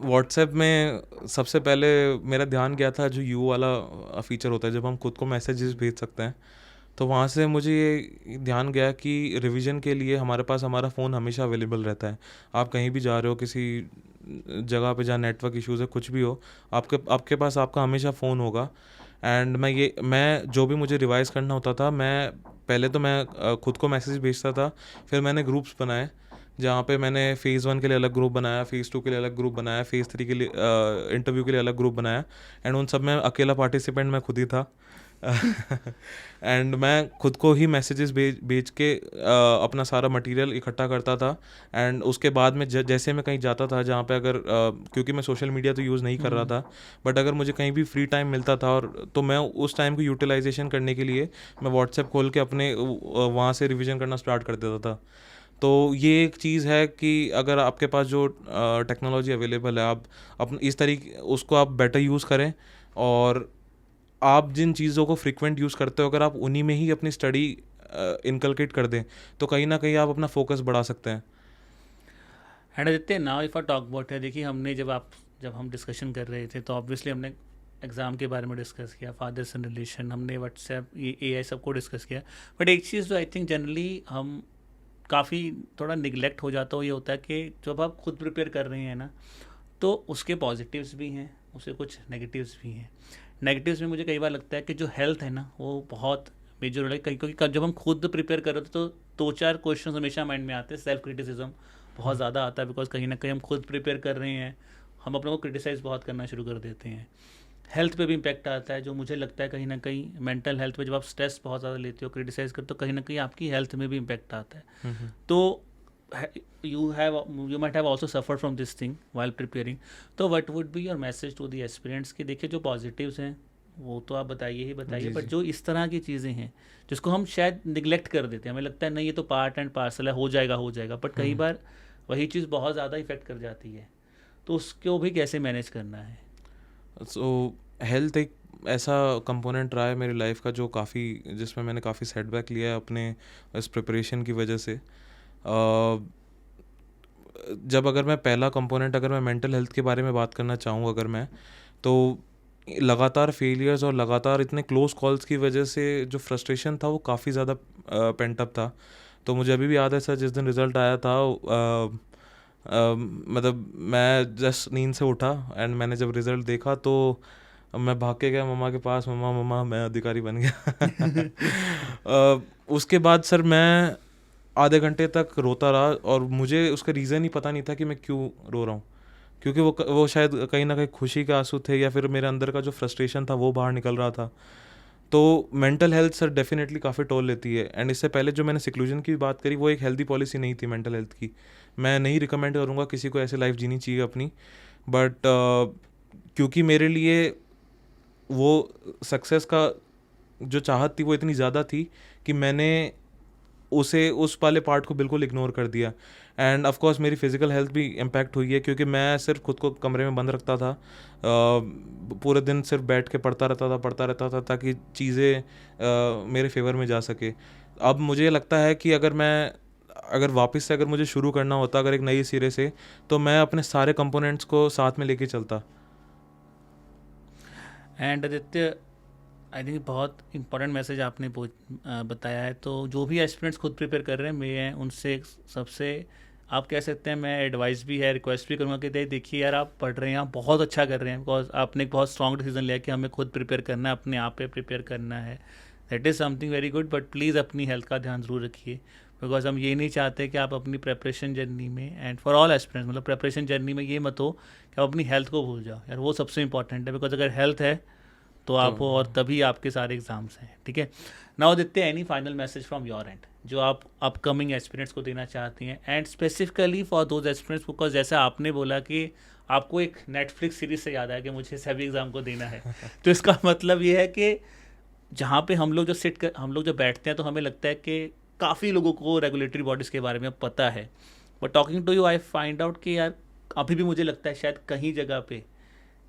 व्हाट्सएप में सबसे पहले मेरा ध्यान गया था जो यू वाला फीचर होता है, जब हम खुद को मैसेजेस भेज सकते हैं। तो वहाँ से मुझे ये ध्यान गया कि रिवीजन के लिए हमारे पास हमारा फ़ोन हमेशा अवेलेबल रहता है। आप कहीं भी जा रहे हो, किसी जगह पे जहाँ नेटवर्क इश्यूज़ है, कुछ भी हो, आपके पास आपका हमेशा फ़ोन होगा। एंड मैं जो भी मुझे रिवाइज़ करना होता था, मैं खुद को मैसेज भेजता था, फिर मैंने ग्रुप्स बनाए जहाँ पे मैंने फ़ेज़ 1 के लिए अलग ग्रुप बनाया, फ़ेज़ 2 के लिए अलग ग्रुप बनाया, फ़ेज़ 3 के लिए इंटरव्यू के लिए अलग ग्रुप बनाया, एंड उन सब में अकेला पार्टिसिपेंट मैं खुद ही था। एंड मैं खुद को ही मैसेजेस भेज के अपना सारा मटेरियल इकट्ठा करता था। एंड उसके बाद में जैसे मैं कहीं जाता था जहाँ पे अगर क्योंकि मैं सोशल मीडिया तो यूज़ नहीं कर रहा था, बट अगर मुझे कहीं भी फ्री टाइम मिलता था और तो मैं उस टाइम को यूटिलाइजेशन करने के लिए मैं व्हाट्सएप खोल के अपने वहाँ से रिविज़न करना स्टार्ट कर देता था। तो ये एक चीज़ है कि अगर आपके पास जो टेक्नोलॉजी अवेलेबल है, आप अपने इस तरीके उसको आप बेटर यूज़ करें, और आप जिन चीज़ों को फ्रीक्वेंट यूज़ करते हो अगर आप उन्हीं में ही अपनी स्टडी इनकलकेट कर दें तो कहीं ना कहीं आप अपना फोकस बढ़ा सकते हैं। And Aditya now if I talk about है, देखिए हमने जब हम डिस्कशन कर रहे थे तो ऑब्वियसली हमने एग्ज़ाम के बारे में डिस्कस किया, फादर सन रिलेशन, हमने व्हाट्सएप ये AI सबको डिस्कस किया, बट एक चीज़ जो आई थिंक जनरली हम काफ़ी थोड़ा निगलेक्ट हो जाता हो, ये होता है कि जब आप खुद प्रिपेयर कर रहे हैं ना तो उसके पॉजिटिव्स भी हैं, उसके कुछ नेगेटिव्स भी हैं। नेगेटिव्स में मुझे कई बार लगता है कि जो हेल्थ है ना वो बहुत मेजर रोल है, क्योंकि जब हम खुद प्रिपेयर कर रहे थे तो 2-4 क्वेश्चन हमेशा माइंड में आते हैं, सेल्फ क्रिटिसिज्म बहुत ज़्यादा आता है, बिकॉज कहीं ना कहीं हम खुद प्रिपेयर कर रहे हैं, हम अपने को क्रिटिसाइज़ बहुत करना शुरू कर देते हैं। हेल्थ पे भी इम्पैक्ट आता है, जो मुझे लगता है कहीं ना कहीं मेंटल हेल्थ पे जब आप स्ट्रेस बहुत ज़्यादा लेते हो, क्रिटिसाइज करते हो, कहीं ना कहीं आपकी हेल्थ में भी इम्पैक्ट आता है। तो you might have also suffer from this thing while preparing. तो what would be your message to the aspirants कि देखिए जो पॉजिटिव्स हैं वो तो आप बताइए ही बताइए, जी बट जी। जो इस तरह की चीज़ें हैं जिसको हम शायद निगलेक्ट कर देते हैं, हमें लगता है नहीं ये तो पार्ट एंड पार्सल है, हो जाएगा, बट कई बार वही चीज़ बहुत ज़्यादा इफेक्ट कर जाती है, तो उसको भी कैसे मैनेज करना है? सो हेल्थ एक ऐसा कंपोनेंट रहा है मेरी लाइफ का जो काफ़ी, जिसमें मैंने काफ़ी सेटबैक लिया है अपने इस प्रिपरेशन की वजह से। जब अगर मैं पहला कंपोनेंट, अगर मैं मेंटल हेल्थ के बारे में बात करना चाहूँ अगर मैं, तो लगातार फेलियर्स और लगातार इतने क्लोज कॉल्स की वजह से जो फ्रस्ट्रेशन था वो काफ़ी ज़्यादा पेंट अप था। तो मुझे अभी भी याद है सर, जिस दिन रिज़ल्ट आया था, मतलब मैं जस्ट नींद से उठा एंड मैंने जब रिज़ल्ट देखा तो मैं भाग के गया मम्मा के पास, मम्मा मम्मा मैं अधिकारी बन गया। उसके बाद सर मैं आधे घंटे तक रोता रहा और मुझे उसका रीज़न ही पता नहीं था कि मैं क्यों रो रहा हूँ, क्योंकि वो शायद कहीं ना कहीं खुशी के आंसू थे या फिर मेरे अंदर का जो फ्रस्ट्रेशन था वो बाहर निकल रहा था। तो मेंटल हेल्थ सर डेफिनेटली काफ़ी टोल लेती है। एंड इससे पहले जो मैंने सिक्लूजन की बात करी वो एक हेल्दी पॉलिसी नहीं थी मेंटल हेल्थ की। मैं नहीं रिकमेंड करूँगा किसी को ऐसे लाइफ जीनी चाहिए अपनी, बट क्योंकि मेरे लिए वो सक्सेस का जो चाहत थी वो इतनी ज़्यादा थी कि मैंने उस वाले पार्ट को बिल्कुल इग्नोर कर दिया। एंड ऑफ कोर्स मेरी फिज़िकल हेल्थ भी इम्पैक्ट हुई है, क्योंकि मैं सिर्फ खुद को कमरे में बंद रखता था, पूरे दिन सिर्फ बैठ के पढ़ता रहता था ताकि चीज़ें मेरे फेवर में जा सके। अब मुझे लगता है कि अगर वापस से अगर मुझे शुरू करना होता, अगर एक नई सिरे से, तो मैं अपने सारे कंपोनेंट्स को साथ में लेके चलता। एंड आदित्य, आई थिंक बहुत इंपॉर्टेंट मैसेज आपने बताया है। तो जो भी एस्पिरेंट्स खुद प्रिपेयर कर रहे हैं, मैं उनसे सबसे, आप कह सकते हैं, मैं एडवाइस भी है, रिक्वेस्ट भी करूँगा कि देखिए यार, आप पढ़ रहे हैं, आप बहुत अच्छा कर रहे हैं, बिकॉज आपने एक बहुत स्ट्रॉन्ग डिसीजन लिया कि हमें खुद प्रिपेयर करना है, अपने आप पे प्रिपेयर करना है। That is something very good, but please अपनी हेल्थ का ध्यान ज़रूर रखिए, बिकॉज हम ये नहीं चाहते कि आप अपनी प्रेपरेशन जर्नी में, एंड फॉर ऑल एस्पिरेंट्स, मतलब प्रेपरेशन जर्नी में ये मत हो कि आप अपनी हेल्थ को भूल जाओ यार, वो सबसे इंपॉर्टेंट है, बिकॉज अगर हेल्थ है तो तो आप हो, और तभी आपके सारे एग्जाम्स हैं, ठीक है। नाउ देखते हैं any final message from your and जो आप अपकमिंग एस्पिरेंट्स को देना चाहती हैं, and specifically for those aspirants, because जैसा आपने बोला कि आपको एक नेटफ्लिक्स सीरीज से याद आया कि मुझे सभी एग्ज़ाम को देना है। तो इसका मतलब ये है कि जहाँ पे हम लोग जो बैठते हैं तो हमें लगता है कि काफ़ी लोगों को रेगुलेटरी बॉडीज़ के बारे में पता है, but talking to you I find out कि यार अभी भी मुझे लगता है शायद कहीं जगह पे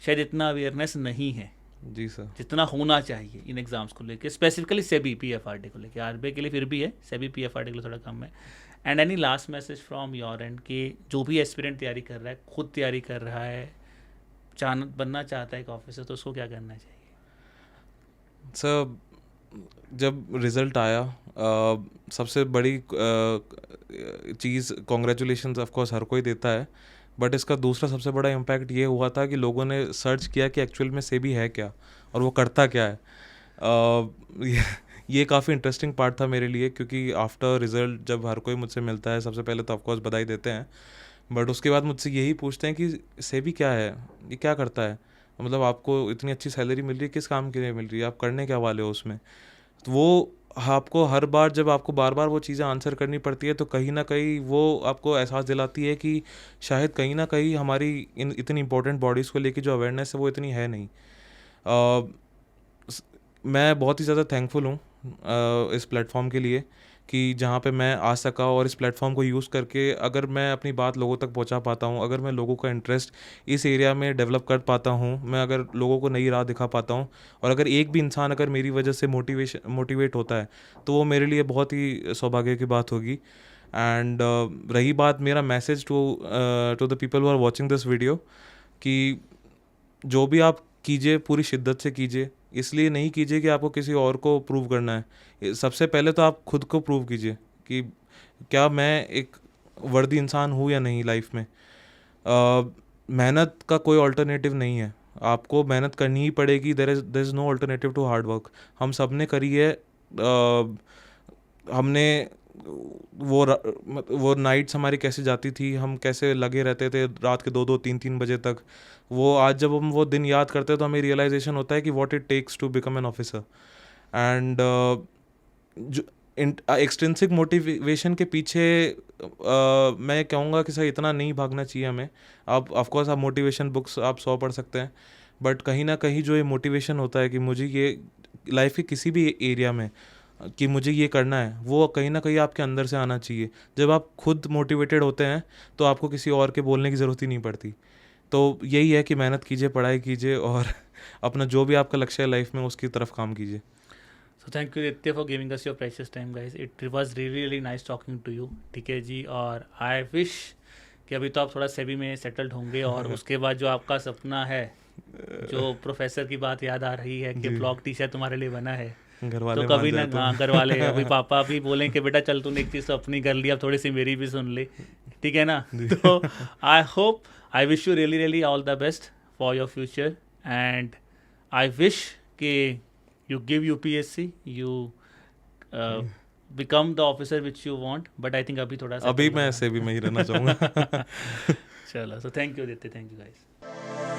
शायद इतना अवेयरनेस नहीं है जी सर। जितना होना चाहिए इन एग्जाम्स को लेके, स्पेसिफिकली सेबी पीएफआरडी को लेके। आरबीआई के लिए फिर भी है, सेबी पीएफआरडी के लिए थोड़ा कम है। And any last message from your and कि जो भी एस्पिरेंट तैयारी कर रहा है, खुद तैयारी कर रहा है, बनना चाहता है एक ऑफिसर, तो उसको क्या करना चाहिए? सर जब रिज़ल्ट आया, सबसे बड़ी चीज़, कॉन्ग्रेचुलेशंस ऑफ कोर्स हर कोई देता है, बट इसका दूसरा सबसे बड़ा इम्पैक्ट ये हुआ था कि लोगों ने सर्च किया कि एक्चुअल में सेबी है क्या और वो करता क्या है। ये काफ़ी इंटरेस्टिंग पार्ट था मेरे लिए, क्योंकि आफ्टर रिज़ल्ट जब हर कोई मुझसे मिलता है सबसे पहले तो ऑफ कोर्स बधाई देते हैं, बट उसके बाद मुझसे यही पूछते हैं कि सेबी क्या है, ये क्या करता है, मतलब आपको इतनी अच्छी सैलरी मिल रही है, किस काम के लिए मिल रही है, आप करने क्या वाले हो उसमें। तो वो आपको हर बार, जब आपको बार बार वो चीज़ें आंसर करनी पड़ती है, तो कहीं ना कहीं वो आपको एहसास दिलाती है कि शायद कहीं ना कहीं हमारी इन इतनी इंपॉर्टेंट बॉडीज़ को लेके जो अवेयरनेस है वो इतनी है नहीं। मैं बहुत ही ज़्यादा थैंकफुल हूँ इस प्लेटफॉर्म के लिए कि जहाँ पे मैं आ सका, और इस प्लेटफॉर्म को यूज़ करके अगर मैं अपनी बात लोगों तक पहुँचा पाता हूँ, अगर मैं लोगों का इंटरेस्ट इस एरिया में डेवलप कर पाता हूँ, मैं अगर लोगों को नई राह दिखा पाता हूँ, और अगर एक भी इंसान अगर मेरी वजह से मोटिवेट होता है, तो वो मेरे लिए बहुत ही सौभाग्य की बात होगी। एंड रही बात मेरा message to the people who are watching this video, कि जो भी आप कीजिए पूरी शिद्दत से कीजिए, इसलिए नहीं कीजिए कि आपको किसी और को प्रूव करना है। सबसे पहले तो आप खुद को प्रूव कीजिए कि क्या मैं एक वर्दी इंसान हूँ या नहीं लाइफ में। मेहनत का कोई अल्टरनेटिव नहीं है, आपको मेहनत करनी ही पड़ेगी। There is no alternative to hard work. हम सब ने करी है, हमने वो नाइट्स हमारी कैसे जाती थी, हम कैसे लगे रहते थे रात के 2-2 3-3 बजे तक, वो आज जब हम वो दिन याद करते हैं तो हमें रियलाइजेशन होता है कि what it takes to become an officer. And जो एक्सट्रिंसिक मोटिवेशन के पीछे मैं कहूँगा कि सर इतना नहीं भागना चाहिए हमें. आप ऑफकोर्स आप मोटिवेशन बुक्स आप 100 पढ़ सकते हैं, बट कहीं ना कहीं जो ये मोटिवेशन होता है कि मुझे ये लाइफ के किसी भी एरिया में कि मुझे ये करना है, वो कहीं ना कहीं आपके अंदर से आना चाहिए. जब आप खुद मोटिवेटेड होते हैं तो आपको किसी और के बोलने की ज़रूरत ही नहीं पड़ती. तो यही है कि मेहनत कीजिए, पढ़ाई कीजिए और अपना जो भी आपका लक्ष्य है लाइफ में उसकी तरफ काम कीजिए. So thank you Ditya for giving us your precious time guys. It was really nice talking to you. ठीक है जी. और I wish कि अभी तो आप थोड़ा सेबी में सेटल्ड होंगे और उसके बाद जो आपका सपना है, जो प्रोफेसर की बात याद आ रही है कि ब्लॉक टीचर तुम्हारे लिए बना है, घर वाले तो कभी ना, हाँ घर वाले अभी पापा भी बोलें कि बेटा चल तूने एक चीज़ तो अपनी कर ली, अब थोड़ी सी मेरी भी सुन ले, ठीक है ना. तो I wish you really all the best for your future and I wish कि you give UPSC, you become the officer which you want, but I think अभी थोड़ा सा अभी मैं ऐसे भी मैं ही रहना चाहूँगा. चलो, so thank you Aditya, thank you guys.